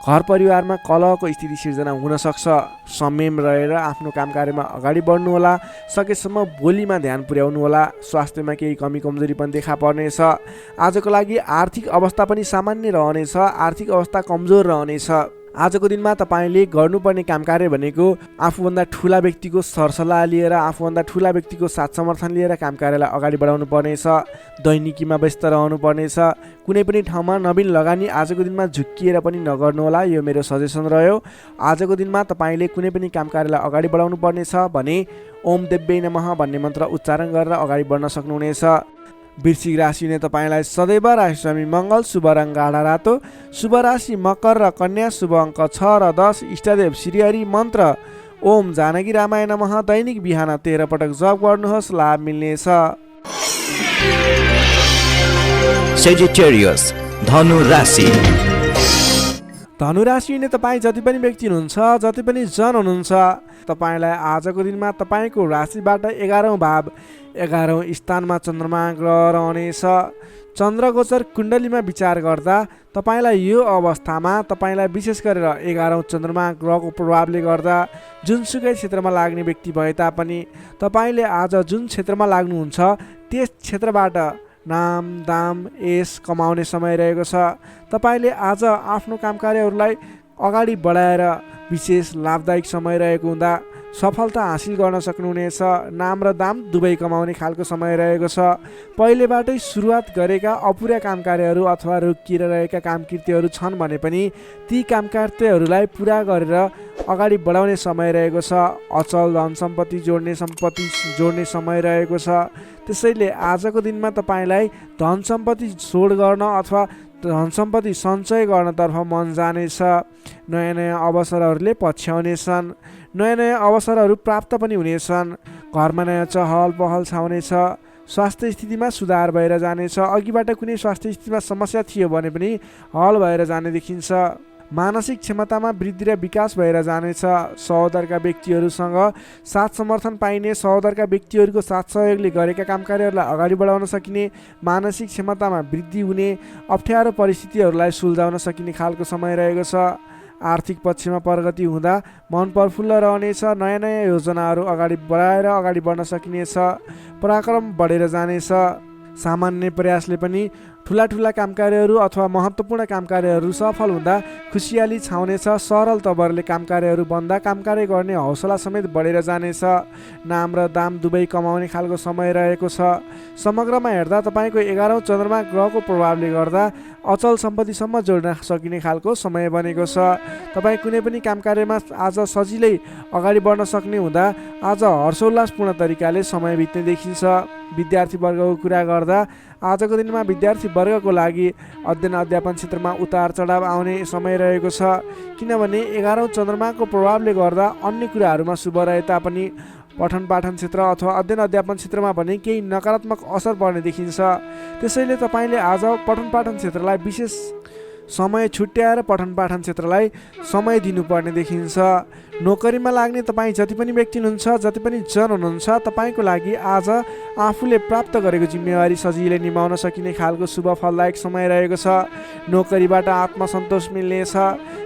घर परिवारमा कलहको स्थिति सिर्जना हुनसक्छ। संयम रहेर आफ्नो काम कार्यमा अगाडि बढ्नुहोला। सकेसम्म बोलीमा ध्यान पुर्याउनुहोला। स्वास्थ्यमा केही कमी कमजोरी पनि देखा पर्नेछ। आजको लागि आर्थिक अवस्था पनि सामान्य रहनेछ। आर्थिक अवस्था कमजोर रहनेछ। आजको दिनमा तपाईँले गर्नुपर्ने काम कार्य भनेको आफूभन्दा ठुला व्यक्तिको सरसल्लाह लिएर आफूभन्दा ठुला व्यक्तिको साथ समर्थन लिएर काम कार्यलाई अगाडि बढाउनु पर्नेछ। दैनिकीमा व्यस्त रहनु पर्नेछ। कुनै पनि ठाउँमा नवीन लगानी आजको दिनमा झुक्किएर पनि नगर्नुहोला, यो मेरो सजेसन रह्यो। आजको दिनमा तपाईँले कुनै पनि काम कार्यलाई अगाडि बढाउनु पर्नेछ भने ओम देव्यै नमः भन्ने मन्त्र उच्चारण गरेर अगाडि बढ्न सक्नुहुनेछ। वृश्चिक राशिले तपाईँलाई सदैव राशिस्वामी मङ्गल, शुभ रङ गाढा रातो, शुभ राशि मकर र कन्या, शुभ अङ्क 6 र 10, इष्टदेव श्रीहरि, मन्त्र ओम जानकी रामाय नमः। दैनिक बिहान 13 पटक जप गर्नुहोस्, लाभ मिल्नेछ। सेजिटेरियस धनु राशि। धनु राशिले तपाईँ जति पनि व्यक्ति हुनुहुन्छ, जति पनि जन हुनुहुन्छ, तपाईँलाई आजको दिनमा तपाईँको राशिबाट 11औं भाव 11औं स्थानमा चन्द्रमा ग्रह रहनेछ। चन्द्रगोचर कुण्डलीमा विचार गर्दा तपाईँलाई यो अवस्थामा तपाईँलाई विशेष गरेर 11औं चन्द्रमा ग्रहको प्रभावले गर्दा जुनसुकै क्षेत्रमा लाग्ने व्यक्ति भए तापनि तपाईँले आज जुन क्षेत्रमा लाग्नुहुन्छ त्यस क्षेत्रबाट नाम दाम यश कमाउने समय रहेको छ। तपाईँले आज आफ्नो काम कार्यहरूलाई अगाडि बढाएर विशेष लाभदायक समय रहेको हुँदा सफलता हासिल गर्न सक्नुहुनेछ। नाम र दाम दुवै कमाउने खालको समय रहेको छ। पहिलेबाटै सुरुवात गरेका अपुरा काम कार्यहरू अथवा रोकिएर रहेका काम कृत्यहरू छन् भने पनि ती काम कार्यहरूलाई पुरा गरेर अगाडि बढाउने समय रहेको छ। अचल धन सम्पत्ति जोड्ने समय रहेको छ। त्यसैले आजको दिनमा तपाईँलाई धन सम्पत्ति जोड गर्न अथवा धन सम्पत्ति सञ्चय गर्नतर्फ मन जानेछ। नयाँ नयाँ अवसरहरूले पछ्याउनेछन्। नयाँ नयाँ अवसरहरू प्राप्त पनि हुनेछन्। घरमा नयाँ चहल पहल छाउनेछ। स्वास्थ्य स्थितिमा सुधार भएर जानेछ। अघिबाट कुनै स्वास्थ्य स्थितिमा समस्या थियो भने पनि हल भएर जाने देखिन्छ। मानसिक क्षमतामा वृद्धि र विकास भएर जानेछ। सहोदरका व्यक्तिहरूसँग साथ समर्थन पाइने, सहोदरका व्यक्तिहरूको साथ सहयोगले गरेका काम कार्यहरूलाई अगाडि बढाउन सकिने, मानसिक क्षमतामा वृद्धि हुने, अप्ठ्यारो परिस्थितिहरूलाई सुल्झाउन सकिने खालको समय रहेको छ। आर्थिक पक्षमा प्रगति हुँदा मन प्रफुल्ल रहनेछ। नयाँ नयाँ योजनाहरू अगाडि बढाएर अगाडि बढ्न सकिनेछ। पराक्रम बढेर जानेछ। सामान्य प्रयासले पनि ठुला ठुला कामकार्यहरू अथवा महत्त्वपूर्ण कामकार्यहरू सफल हुँदा खुसियाली छाउनेछ। सरल तवरले कामकार्यहरू बन्दा कामकार्य गर्ने हौसला समेत बढेर जानेछ। नाम र दाम दुवै कमाउने खालको समय रहेको छ। समग्रमा हेर्दा तपाईँको 11औँ चन्द्रमा ग्रहको प्रभावले गर्दा अचल सम्पत्तिसम्म जोड्न सकिने खालको समय बनेको छ। तपाईँ कुनै पनि कामकार्यमा आज सजिलै अगाडि बढ्न सक्ने हुँदा आज हर्षोल्लासपूर्ण तरिकाले समय बित्ने देखिन्छ। विद्यार्थी वर्गको कुरा गर्दा आजको दिनमा विद्यार्थी वर्गको लागि अध्ययन अध्यापन क्षेत्रमा उतार चढाव आउने समय रहेको छ। किनभने 11औँ चन्द्रमाको प्रभावले गर्दा अन्य कुराहरूमा शुभ रहे तापनि पठन पाठन क्षेत्र अथवा अध्ययन अध्यापन क्षेत्रमा भने केही नकारात्मक असर पर्ने देखिन्छ। त्यसैले तपाईँले आज पठन पाठन क्षेत्रलाई विशेष समय छुट्याएर पठन पाठन क्षेत्रलाई समय दिनुपर्ने देखिन्छ। नोकरीमा लाग्ने तपाईँ जति पनि व्यक्ति हुनुहुन्छ, जति पनि जन हुनुहुन्छ, तपाईँको लागि आज आफूले प्राप्त गरेको जिम्मेवारी सजिलै निभाउन सकिने खालको शुभ फलदायक समय रहेको छ। नोकरीबाट आत्मसन्तोष मिल्नेछ।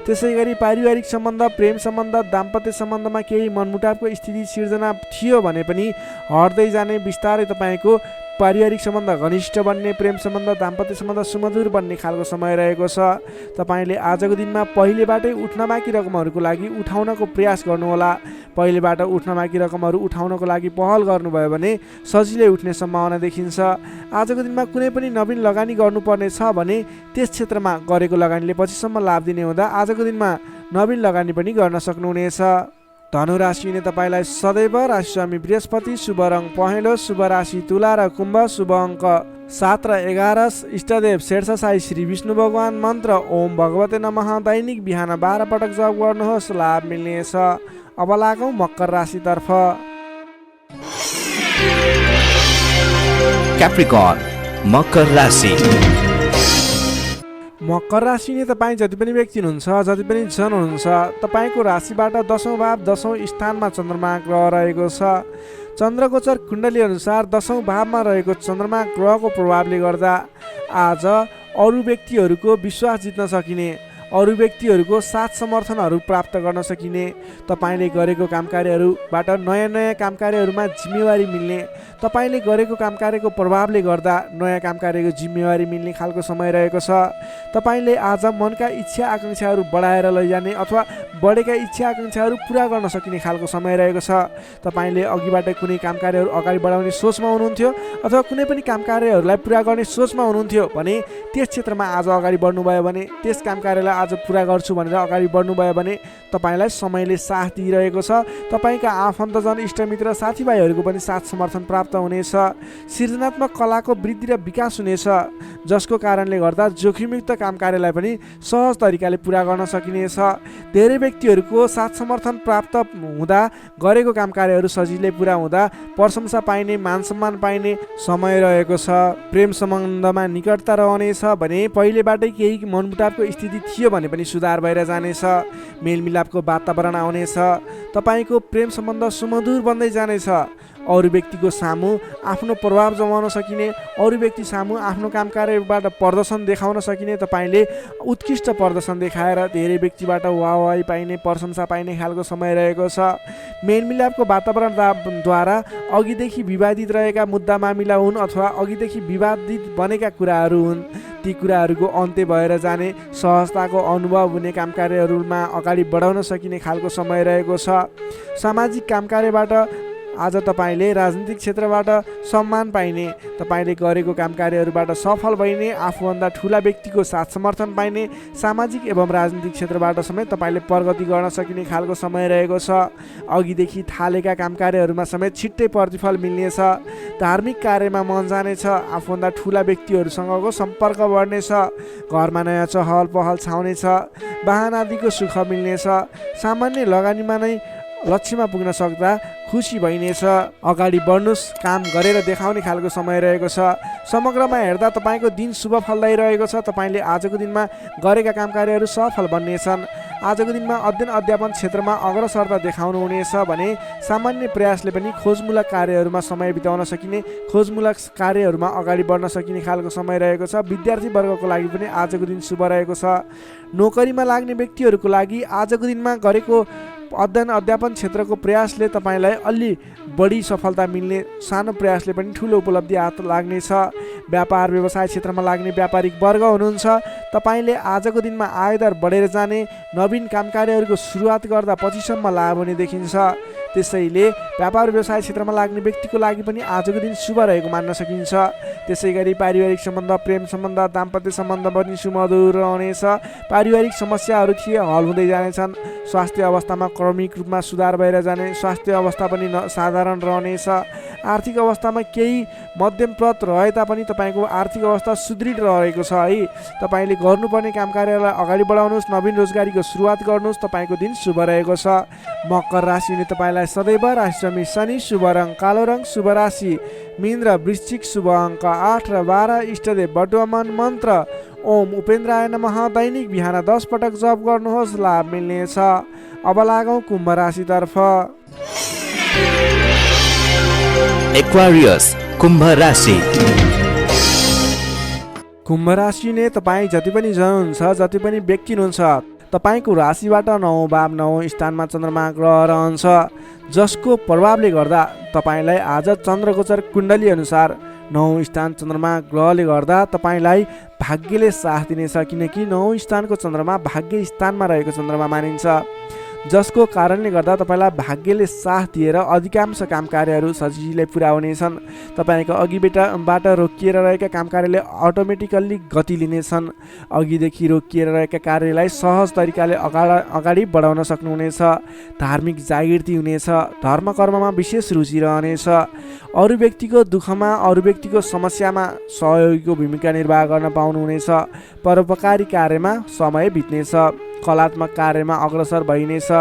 त्यसै गरी पारिवारिक सम्बन्ध, प्रेम सम्बन्ध, दाम्पत्य सम्बन्धमा केही मनमुटावको स्थिति सिर्जना थियो भने पनि हट्दै जाने, बिस्तारै तपाईँको पारिवारिक सम्बन्ध घनिष्ठ बन्ने, प्रेम सम्बन्ध, दाम्पत्य सम्बन्ध सुमधुर बन्ने खालको समय रहेको छ। तपाईँले आजको दिनमा पहिलेबाटै उठ्न बाँकी रकमहरूको लागि उठाउनको प्रयास गर्नुहोला। पहिलेबाट उठ्न बाँकी रकमहरू उठाउनको लागि पहल गर्नुभयो भने सजिलै उठ्ने सम्भावना देखिन्छ। आजको दिनमा कुनै पनि नवीन लगानी गर्नुपर्ने छ भने त्यस क्षेत्रमा गरेको लगानीले पछिसम्म लाभ दिने हुँदा आजको दिनमा नवीन लगानी पनि गर्न सक्नुहुनेछ। धनु राशिले तपाईँलाई सदैव राशिस्वामी बृहस्पति, शुभ रङ पहेँलो, शुभ राशि तुला र कुम्भ, शुभ अङ्क 7 र 11, इष्टदेव शेषशाही श्री विष्णु भगवान, मन्त्र ओम भगवते नमः। दैनिक बिहान 12 पटक जप गर्नुहोस्, लाभ मिल्नेछ। अब लागौँ मकर राशितर्फ। क्याप्रिकर्न मकर राशि। मकर राशि तपाईँ जति पनि व्यक्ति हुनुहुन्छ, जति पनि जन हुनुहुन्छ, तपाईँको राशिबाट 10औँ भाव 10औँ स्थानमा चन्द्रमा ग्रह रहेको छ। चन्द्रगोचर कुण्डली अनुसार 10औँ भावमा रहेको चन्द्रमा ग्रहको प्रभावले गर्दा आज अरू व्यक्तिहरूको विश्वास जित्न सकिने, अरू व्यक्तिहरूको साथ समर्थनहरू प्राप्त गर्न सकिने, तपाईँले गरेको कामकार्यहरूबाट नयाँ नयाँ कामकार्यहरूमा जिम्मेवारी मिल्ने, तपाईँले गरेको कामकार्यको प्रभावले गर्दा नयाँ कामकार्यको जिम्मेवारी मिल्ने खालको समय रहेको छ। तपाईँले आज मनका इच्छा आकाङ्क्षाहरू बढाएर लैजाने अथवा बढेका इच्छा आकाङ्क्षाहरू पुरा गर्न सकिने खालको समय रहेको छ। तपाईँले अघिबाट कुनै कामकार्यहरू अगाडि बढाउने सोचमा हुनुहुन्थ्यो अथवा कुनै पनि कामकार्यहरूलाई पुरा गर्ने सोचमा हुनुहुन्थ्यो भने त्यस क्षेत्रमा आज अगाडि बढ्नुभयो भने, त्यस कामकार्यलाई आज पुरा गर्छु भनेर अगाडि बढ्नुभयो भने तपाईँलाई समयले साथ दिइरहेको छ। तपाईँका आफन्तजन, इष्टमित्र, साथीभाइहरूको पनि साथ समर्थन प्राप्त हुनेछ। सृजनात्मक कलाको वृद्धि र विकास हुनेछ, जसको कारणले गर्दा जोखिमयुक्त कामकार्यलाई पनि सहज तरिकाले पुरा गर्न सकिनेछ। धेरै व्यक्तिहरूको साथ समर्थन प्राप्त हुँदा गरेको कामकार्यहरू सजिलै पुरा हुँदा प्रशंसा पाइने, मान सम्मान पाइने समय रहेको छ। प्रेम सम्बन्धमा निकटता रहनेछ भने पहिलेबाटै केही मनमुटावको स्थिति थियो भने पनि सुधार भएर जानेछ। मेलमिलापको वातावरण आउनेछ। तपाईँको प्रेम सम्बन्ध सुमधुर बन्दै जानेछ। अरू व्यक्तिको सामु आफ्नो प्रभाव जमाउन सकिने, अरू व्यक्ति सामु आफ्नो कामकार्यबाट प्रदर्शन देखाउन सकिने, तपाईँले उत्कृष्ट प्रदर्शन देखाएर धेरै व्यक्तिबाट वाहवाही पाइने, प्रशंसा पाइने खालको समय रहेको छ। मेलमिलापको वातावरणद्वारा अघिदेखि विवादित रहेका मुद्दा मामिला हुन् अथवा अघिदेखि विवादित बनेका कुराहरू हुन्, ती कुराहरूको अन्त्य भएर जाने, सहजताको अनुभव हुने, कामकार्यहरूमा अगाडि बढाउन सकिने खालको समय रहेको छ। सामाजिक कामकार्यबाट आज तपाईँले राजनीतिक क्षेत्रबाट सम्मान पाइने, तपाईँले गरेको कामकार्यहरूबाट सफल भइने, आफूभन्दा ठुला व्यक्तिको साथ समर्थन पाइने, सामाजिक एवं राजनीतिक क्षेत्रबाट समेत तपाईँले प्रगति गर्न सकिने खालको समय रहेको छ। अघिदेखि थालेका कामकार्यहरूमा समेत छिट्टै प्रतिफल मिल्नेछ। धार्मिक कार्यमा मन जानेछ। आफूभन्दा ठुला व्यक्तिहरूसँगको सम्पर्क बढ्नेछ। घरमा नयाँ चहल पहल छाउनेछ। वाहन आदिको सुख मिल्नेछ। सामान्य लगानीमा नै लक्ष्यमा पुग्न सक्दा खुसी भइनेछ। अगाडि बढ्नुहोस्, काम गरेर देखाउने खालको समय रहेको छ। समग्रमा हेर्दा तपाईँको दिन शुभ फलदायी रहेको छ। तपाईँले आजको दिनमा गरेका कामकार्यहरू सफल बन्नेछन्। आजको दिनमा अध्ययन अध्यापन क्षेत्रमा अग्रसरता देखाउनुहुनेछ भने सामान्य प्रयासले पनि खोजमूलक कार्यहरूमा समय बिताउन सकिने, खोजमूलक कार्यहरूमा अगाडि बढ्न सकिने खालको समय रहेको छ। विद्यार्थी वर्गको लागि पनि आजको दिन शुभ रहेको छ। नोकरीमा लाग्ने व्यक्तिहरूको लागि आजको दिनमा गरेको अध्ययन अध्यापन क्षेत्रको प्रयासले तपाईँलाई अलि बढी सफलता मिल्ने, सानो प्रयासले पनि ठुलो उपलब्धि हात लाग्नेछ। व्यापार व्यवसाय क्षेत्रमा लाग्ने व्यापारिक वर्ग हुनुहुन्छ, तपाईँले आजको दिनमा आयदर बढेर जाने, नवीन काम कार्यहरूको सुरुवात गर्दा पछिसम्म लाभ हुने देखिन्छ। त्यसैले व्यापार व्यवसाय क्षेत्रमा लाग्ने व्यक्तिको लागि पनि आजको दिन शुभ रहेको मान्न सकिन्छ। त्यसै गरी पारिवारिक सम्बन्ध, प्रेम सम्बन्ध, दाम्पत्य सम्बन्ध पनि सुमधुर रहनेछ। पारिवारिक समस्याहरू थिए हल हुँदै जानेछन्। स्वास्थ्य अवस्थामा क्रमिक रूपमा सुधार भएर जाने, स्वास्थ्य अवस्था पनि साधारण रहनेछ। आर्थिक अवस्थामा केही मध्यमप्रद रहे तापनि तपाईँको आर्थिक अवस्था सुदृढ रहेको छ है। तपाईँले गर्नुपर्ने काम कार्यलाई अगाडि बढाउनुहोस्, नवीन रोजगारीको सुरुवात गर्नुहोस्, तपाईँको दिन शुभ रहेको छ। मकर राशि हुने तपाईँलाई सदैव राशिश्रमी शनि, शुभ रङ कालो रङ, शुभ राशि मीन र वृश्चिक, शुभ अङ्क 8 र 12, इष्टदेव वर्तमान मन्त्र ओम उपेन्द्राय नमः। दैनिक बिहान 10 पटक जप गर्नुहोस्, लाभ मिल्नेछ। अब लागौँ कुम्भ राशितर्फ। एक्वारियस कुम्भ राशि। कुम्भ राशि ने तपाईँ जति पनि जन हुनुहुन्छ, जति पनि व्यक्ति हुनुहुन्छ, तपाईँको राशिबाट 9 भाव 9 स्थानमा चन्द्रमा ग्रह रहन्छ, जसको प्रभावले गर्दा तपाईँलाई आज चन्द्रगोचर कुण्डली अनुसार 9 स्थान चन्द्रमा ग्रहले गर्दा तपाईँलाई भाग्यले साथ दिनेछ। किनकि 9 स्थानको चन्द्रमा भाग्य स्थानमा रहेको चन्द्रमा मानिन्छ, जसको कारणले गर्दा तपाईँलाई भाग्यले साथ दिएर अधिकांश काम कार्यहरू सजिलै पुरा हुनेछन्। तपाईँको अघिबाट रोकिएर रहेका काम कार्यले अटोमेटिकल्ली गति लिनेछन्। अघिदेखि रोकिएर रहेका कार्यलाई सहज तरिकाले अगाडि बढाउन सक्नुहुनेछ। धार्मिक जागृति हुनेछ। धर्म कर्ममा विशेष रुचि रहनेछ। अरू व्यक्तिको दुःखमा, अरू व्यक्तिको समस्यामा सहयोगीको भूमिका निर्वाह गर्न पाउनुहुनेछ। परोपकारी कार्यमा समय बित्नेछ। कलात्मक कार्यमा अग्रसर भइनेछ।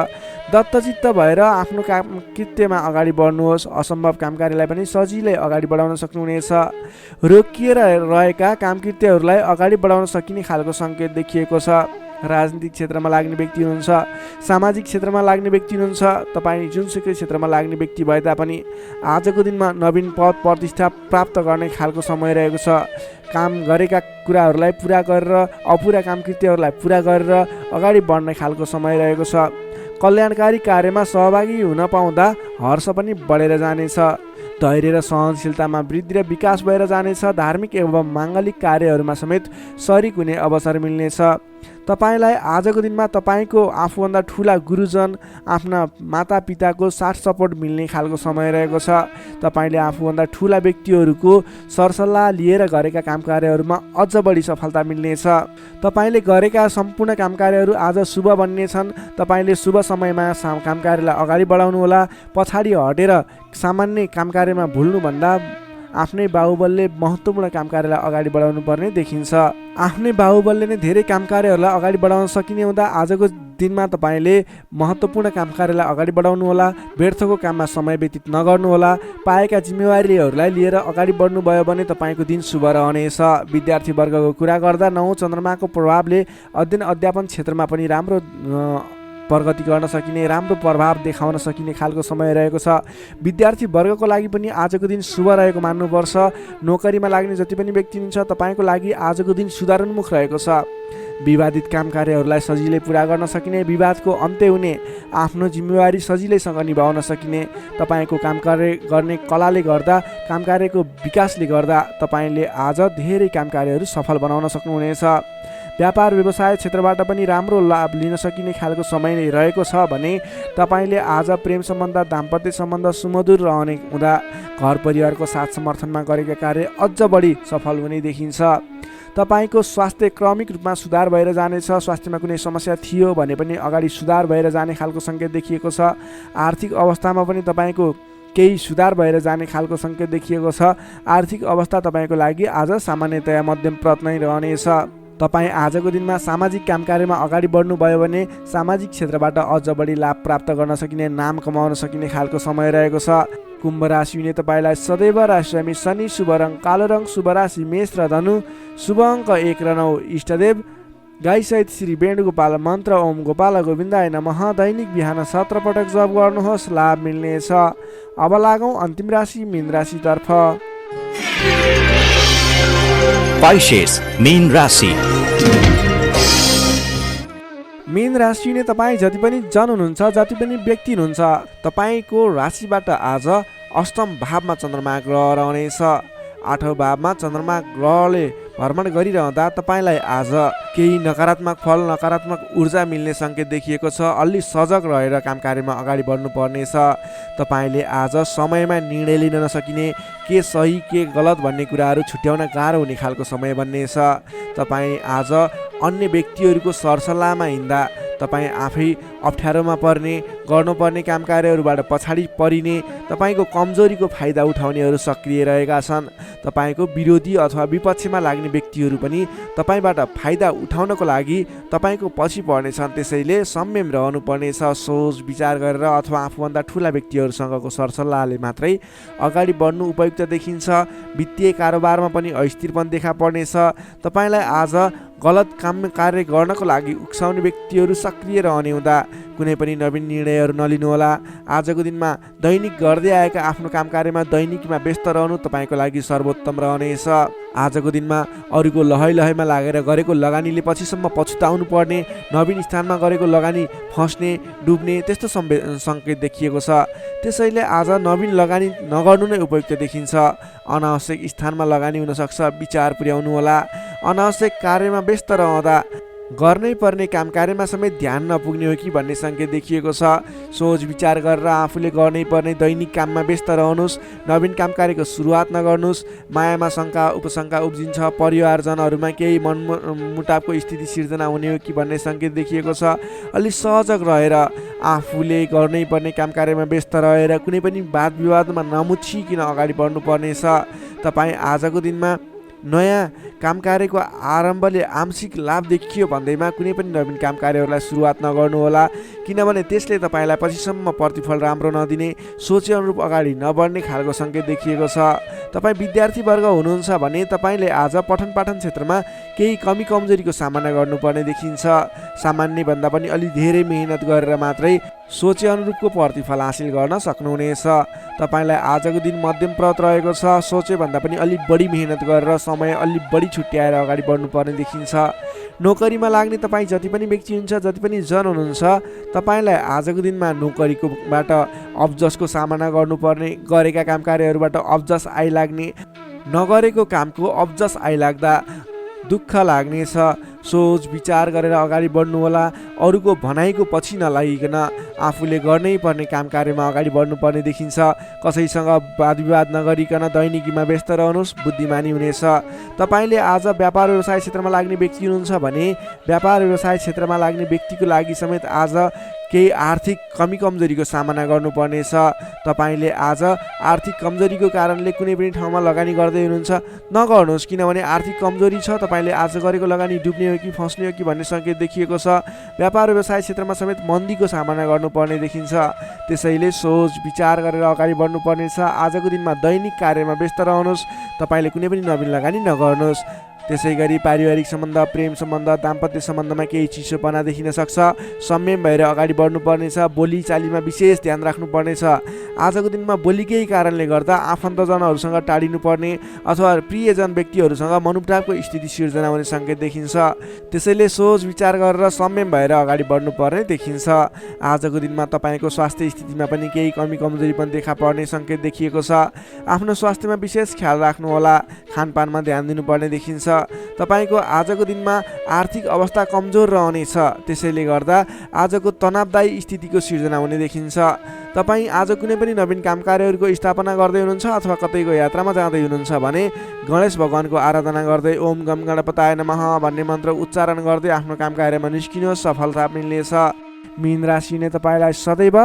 दत्तचित्त भएर आफ्नो काम कृत्यमा अगाडि बढ्नुहोस्। असम्भव काम कार्यलाई पनि सजिलै अगाडि बढाउन सक्नुहुनेछ। रोकिएर रहेका काम कृत्यहरूलाई अगाडि बढाउन सकिने खालको सङ्केत देखिएको छ। राजनीतिक क्षेत्रमा लाग्ने व्यक्ति हुनुहुन्छ, सामाजिक क्षेत्रमा लाग्ने व्यक्ति हुनुहुन्छ, तपाईँ जुनसुकै क्षेत्रमा लाग्ने व्यक्ति भए तापनि आजको दिनमा नवीन पद प्रतिष्ठा प्राप्त गर्ने खालको समय रहेको छ। काम गरेका कुराहरूलाई पुरा गरेर, अपुरा काम कृत्यहरूलाई पुरा गरेर अगाडि बढ्ने खालको समय रहेको छ। कल्याणकारी कार्यमा सहभागी हुन पाउँदा हर्ष पनि बढेर जानेछ। धैर्य र सहनशीलतामा वृद्धि र विकास भएर जानेछ। धार्मिक एवं माङ्गलिक कार्यहरूमा समेत शरिक हुने अवसर मिल्नेछ। तपाईँलाई आजको दिनमा तपाईँको आफूभन्दा ठुला गुरुजन, आफ्ना मातापिताको साथ सपोर्ट मिल्ने खालको समय रहेको छ। तपाईँले आफूभन्दा ठुला व्यक्तिहरूको सरसल्लाह लिएर गरेका काम कार्यहरूमा अझ बढी सफलता मिल्नेछ। तपाईँले गरेका सम्पूर्ण काम कार्यहरू आज शुभ बन्नेछन्। तपाईँले शुभ समयमा काम कार्यलाई अगाडि बढाउनुहोला। पछाडि हटेर सामान्य काम कार्यमा भुल्नुभन्दा आफ्नै बाहुबलले महत्त्वपूर्ण काम कार्यलाई अगाडि बढाउनु पर्ने देखिन्छ। आफ्नै बाहुबलले नै धेरै काम कार्यहरूलाई अगाडि बढाउन सकिने हुँदा आजको दिनमा तपाईँले महत्त्वपूर्ण काम कार्यलाई अगाडि बढाउनुहोला। व्यर्थको काममा समय व्यतीत नगर्नुहोला। पाएका जिम्मेवारीहरूलाई लिएर अगाडि बढ्नुभयो भने तपाईँको दिन शुभ रहनेछ। विद्यार्थी वर्गको कुरा गर्दा 9 चन्द्रमाको प्रभावले अध्ययन अध्यापन क्षेत्रमा पनि राम्रो प्रगति गर्न सकिने, राम्रो प्रभाव देखाउन सकिने खालको समय रहेको छ। विद्यार्थी वर्गको लागि पनि आजको दिन शुभ रहेको मान्नुपर्छ। नोकरीमा लाग्ने जति पनि व्यक्ति हुनुहुन्छ, तपाईँको लागि आजको दिन सुधारोन्मुख रहेको छ। विवादित काम कार्यहरूलाई सजिलै पुरा गर्न सकिने, विवादको अन्त्य हुने, आफ्नो जिम्मेवारी सजिलैसँग निभाउन सकिने, तपाईँको काम कार्य गर्ने कलाले गर्दा, काम कार्यको विकासले गर्दा तपाईँले आज धेरै काम कार्यहरू सफल बनाउन सक्नुहुनेछ। व्यापार व्यवसाय क्षेत्रबाट पनि राम्रो लाभ लिन सकिने खालको समय नै रहेको छ भने तपाईँले आज प्रेम सम्बन्ध, दाम्पत्य सम्बन्ध सुमधुर रहने हुँदा घर परिवारको साथ समर्थनमा गरेका कार्य अझ बढी सफल हुने देखिन्छ। तपाईँको स्वास्थ्य क्रमिक रूपमा सुधार भएर जानेछ। स्वास्थ्यमा कुनै समस्या थियो भने पनि अगाडि सुधार भएर जाने खालको सङ्केत देखिएको छ। आर्थिक अवस्थामा पनि तपाईँको केही सुधार भएर जाने खालको सङ्केत देखिएको छ। आर्थिक अवस्था तपाईँको लागि आज सामान्यतया मध्यमप्रद नै रहनेछ। तपाईँ आजको दिनमा सामाजिक काम कार्यमा अगाडि बढ्नुभयो भने सामाजिक क्षेत्रबाट अझ बढी लाभ प्राप्त गर्न सकिने, नाम कमाउन सकिने खालको समय रहेको छ। कुम्भ राशि हुने तपाईँलाई सदैव राशिश्रमी शनि, शुभ रङ कालो रङ, शुभ राशि मेष र धनु, शुभ अङ्क 1 र 9, इष्टदेव गाईसहित श्री वेणुगोपाल मन्त्र ओम गोपाल गोविन्दाय नमः दैनिक बिहान 17 पटक जप गर्नुहोस्, लाभ मिल्नेछ। अब लागौँ अन्तिम राशि मीन राशितर्फ। Pisces, मीन राशि। मीन राशि नै तपाईँ जति पनि जन हुनुहुन्छ, जति पनि व्यक्ति हुनुहुन्छ, तपाईँको राशिबाट आज अष्टम भावमा चन्द्रमा ग्रह रहनेछ। 8औं भावमा चन्द्रमा ग्रहले भ्रमण गरिरहँदा तपाईँलाई आज केही नकारात्मक फल, नकारात्मक ऊर्जा मिल्ने सङ्केत देखिएको छ। अलि सजग रहेर काम कार्यमा अगाडि बढ्नु पर्नेछ। तपाईँले आज समयमा निर्णय लिन नसकिने, के सही के गलत भन्ने कुराहरू छुट्याउन गाह्रो हुने खालको समय बन्नेछ। तपाईँ आज अन्य व्यक्तिहरूको सरसल्लाहमा हिँड्दा तपाईँ आफै अप्ठ्यारोमा पर्ने, गर्नुपर्ने काम कार्यहरूबाट पछाडि परिने, तपाईँको कमजोरीको फाइदा उठाउनेहरू सक्रिय रहेका छन्। तपाईँको विरोधी अथवा विपक्षमा लाग्ने व्यक्तिहरू पनि तपाईँबाट फाइदा उठाउनको लागि तपाईँको पछि पर्नेछन्। त्यसैले संयम रहनुपर्नेछ। सोच विचार गरेर अथवा आफूभन्दा ठुला व्यक्तिहरूसँगको सरसल्लाहले मात्रै अगाडि बढ्नु उपयुक्त देखिन्छ। वित्तीय कारोबारमा पनि अस्थिरपन देखा पर्नेछ। तपाईँलाई आज गलत काम कार्य गर्नको लागि उक्साउने व्यक्तिहरू सक्रिय रहने हुँदा कुनै पनि नवीन निर्णयहरू नलिनुहोला। आजको दिनमा दैनिक गर्दै आएका आफ्नो काम कार्यमा दैनिकीमा व्यस्त रहनु तपाईँको लागि सर्वोत्तम रहनेछ। आजको दिनमा अरूको लहैमा लागेर गरेको लगानीले पछिसम्म पछुताउनु पर्ने, नवीन स्थानमा गरेको लगानी फस्ने, डुब्ने त्यस्तो सङ्केत देखिएको छ। त्यसैले आज नवीन लगानी नगर्नु नै उपयुक्त देखिन्छ। अनावश्यक स्थानमा लगानी हुनसक्छ, विचार पुर्याउनु होला। अनावश्यक कार्यमा व्यस्त रहँदा गर्नै पर्ने काम कार्यमा समेत ध्यान नपुग्ने हो कि भन्ने सङ्केत देखिएको छ। सोच विचार गरेर आफूले गर्नै पर्ने दैनिक काममा व्यस्त रहनुहोस्। नवीन काम कार्यको सुरुवात नगर्नुहोस्। मायामा शङ्का उपशङ्का उब्जिन्छ। परिवारजनहरूमा केही मनमुटावको स्थिति सिर्जना हुने हो कि भन्ने सङ्केत देखिएको छ। अलि सहजग रहेर आफूले गर्नै पर्ने काम कार्यमा व्यस्त रहेर कुनै पनि वाद विवादमा नमुछिकन अगाडि बढ्नु पर्नेछ। तपाईँ आजको दिनमा नयाँ काम कार्यको आरम्भले आंशिक लाभ देखियो भन्दैमा कुनै पनि नवीन काम कार्यहरूलाई सुरुवात नगर्नुहोला, किनभने त्यसले तपाईँलाई पछिसम्म प्रतिफल राम्रो नदिने, सोचे अनुरूप अगाडि नबढ्ने खालको सङ्केत देखिएको छ। तपाईँ विद्यार्थीवर्ग हुनुहुन्छ भने तपाईँले आज पठन पाठन क्षेत्रमा केही कमी कमजोरीको सामना गर्नुपर्ने देखिन्छ। सामान्यभन्दा पनि अलि धेरै मेहनत गरेर मात्रै सोचे अनुरूपको प्रतिफल हासिल गर्न सक्नुहुनेछ। तपाईँलाई आजको दिन मध्यमप्रद रहेको छ। सोचेभन्दा पनि अलि बढी मेहनत गरेर समय अलि बढी छुट्याएर अगाडि बढ्नुपर्ने देखिन्छ। नोकरीमा लाग्ने तपाईँ जति पनि व्यक्ति हुनुहुन्छ, जति पनि जन हुनुहुन्छ, तपाईँलाई आजको दिनमा नोकरीकोबाट अब्जसको सामना गर्नुपर्ने, गरेका काम कार्यहरूबाट अब्जस आइलाग्ने, नगरेको कामको अब्जस आइलाग्दा दुःख लाग्नेछ। सोच विचार गरेर अगाडि बढ्नु होला। अरूको भनाइको पछि नलागिकन आफूले गर्नै पर्ने काम कार्यमा अगाडि बढ्नुपर्ने देखिन्छ। कसैसँग वाद विवाद नगरिकन दैनिकीमा व्यस्त रहनुहोस्, बुद्धिमानी हुनेछ। तपाईँले आज व्यापार व्यवसाय क्षेत्रमा लाग्ने व्यक्ति हुनुहुन्छ भने व्यापार व्यवसाय क्षेत्रमा लाग्ने व्यक्तिको लागि समेत आज केही आर्थिक कमी कमजोरीको सामना गर्नुपर्नेछ। तपाईँले आज आर्थिक कमजोरीको कारणले कुनै पनि ठाउँमा लगानी गर्दै हुनुहुन्छ, नगर्नुहोस्, किनभने आर्थिक कमजोरी छ। तपाईँले आज गरेको लगानी डुब्ने हो कि फस्ने हो कि भन्ने सङ्केत देखिएको छ। व्यापार व्यवसाय क्षेत्रमा समेत मन्दीको सामना गर्नुपर्ने देखिन्छ। त्यसैले सोच विचार गरेर अगाडि बढ्नुपर्नेछ। आजको दिनमा दैनिक कार्यमा व्यस्त रहनुहोस्। तपाईँले कुनै पनि नवीन लगानी नगर्नुहोस्। त्यसै गरी पारिवारिक सम्बन्ध, प्रेम सम्बन्ध, दाम्पत्य सम्बन्धमा केही चिसोपना देखिन सक्छ। संयम भएर अगाडि बढ्नुपर्नेछ। बोलीचालीमा विशेष ध्यान राख्नुपर्नेछ। आजको दिनमा बोलीकै कारणले गर्दा आफन्तजनहरूसँग टाढिनुपर्ने अथवा प्रियजन व्यक्तिहरूसँग मनमुटावको स्थिति सिर्जना हुने सङ्केत देखिन्छ। त्यसैले सोच विचार गरेर संयम भएर अगाडि बढ्नुपर्ने देखिन्छ। आजको दिनमा तपाईँको स्वास्थ्य स्थितिमा पनि केही कमी कमजोरी पनि देखा पर्ने सङ्केत देखिएको छ। आफ्नो स्वास्थ्यमा विशेष ख्याल राख्नुहोला। खानपानमा ध्यान दिनुपर्ने देखिन्छ। तपाईँको आजको दिनमा आर्थिक अवस्था कमजोर रहनेछ। त्यसैले गर्दा आजको तनावदायी स्थितिको सिर्जना हुने देखिन्छ। तपाईँ आज कुनै पनि नवीन काम कार्यहरूको स्थापना गर्दै हुनुहुन्छ अथवा कतैको यात्रामा जाँदै हुनुहुन्छ भने गणेश भगवानको आराधना गर्दै ओम गम गणपताय नमः भन्ने मन्त्र उच्चारण गर्दै आफ्नो काम कार्यमा निस्किनुहोस्, सफलता मिल्नेछ। मीन राशि नै तपाईँलाई सदैव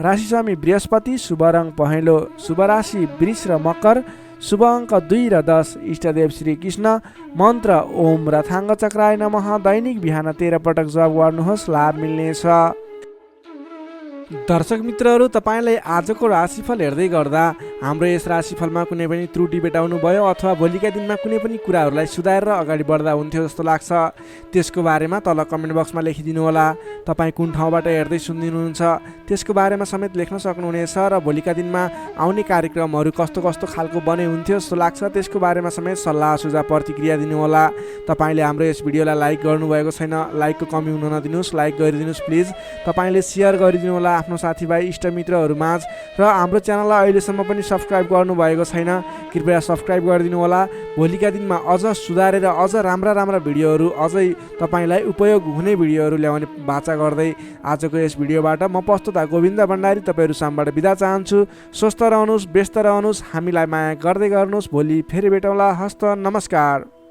राशिस्वामी बृहस्पति, शुभ रङ पहेँलो, शुभ राशि वृष र मकर, शुभ अङ्क 2 र 10, इष्टदेव श्री कृष्ण, मन्त्र ओम रथाङ्ग चक्राय नमः। दैनिक बिहान 13 पटक जप गर्नुहोस्, लाभ मिल्नेछ। दर्शक मित्रहरू, तपाईँलाई आजको राशिफल हेर्दै गर्दा हाम्रो यस राशिफलमा कुनै पनि त्रुटि भेटाउनु भयो अथवा भोलिका दिनमा कुनै पनि कुराहरूलाई सुधारेर अगाडि बढ्दा हुन्थ्यो जस्तो लाग्छ त्यसको बारेमा तल कमेन्ट बक्समा लेखिदिनु होला। तपाईँ कुन ठाउँबाट हेर्दै सुनिदिनुहुन्छ त्यसको बारेमा समेत लेख्न सक्नुहुनेछ र भोलिका दिनमा आउने कार्यक्रमहरू कस्तो कस्तो खालको बने हुन्थ्यो जस्तो लाग्छ त्यसको बारेमा समेत सल्लाह सुझाव प्रतिक्रिया दिनुहोला। तपाईँले हाम्रो यस भिडियोलाई लाइक गर्नुभएको छैन, लाइकको कमी हुन नदिनुहोस्, लाइक गरिदिनुहोस् प्लिज। तपाईँले सेयर गरिदिनु होला आफ्नो साथीभाइ इष्टमित्रहरूमाझ र हाम्रो च्यानललाई अहिलेसम्म पनि सब्सक्राइब गर्नुभएको छैन कृपया सब्सक्राइब गरिदिनु होला। भोलिका दिनमा अझ सुधारेर अझ राम्रा राम्रा भिडियोहरू अझै तपाईँलाई उपयोग हुने भिडियोहरू ल्याउने बाचा गर्दै आजको यस भिडियोबाट म प्रस्तुता गोविन्द भण्डारी तपाईँहरू सामबाट बिदा चाहन्छु। स्वस्थ रहनुहोस्, व्यस्त रहनुहोस्, हामीलाई माया गर्दै गर्नुहोस्। भोलि फेरि भेटौँला। हस्त नमस्कार।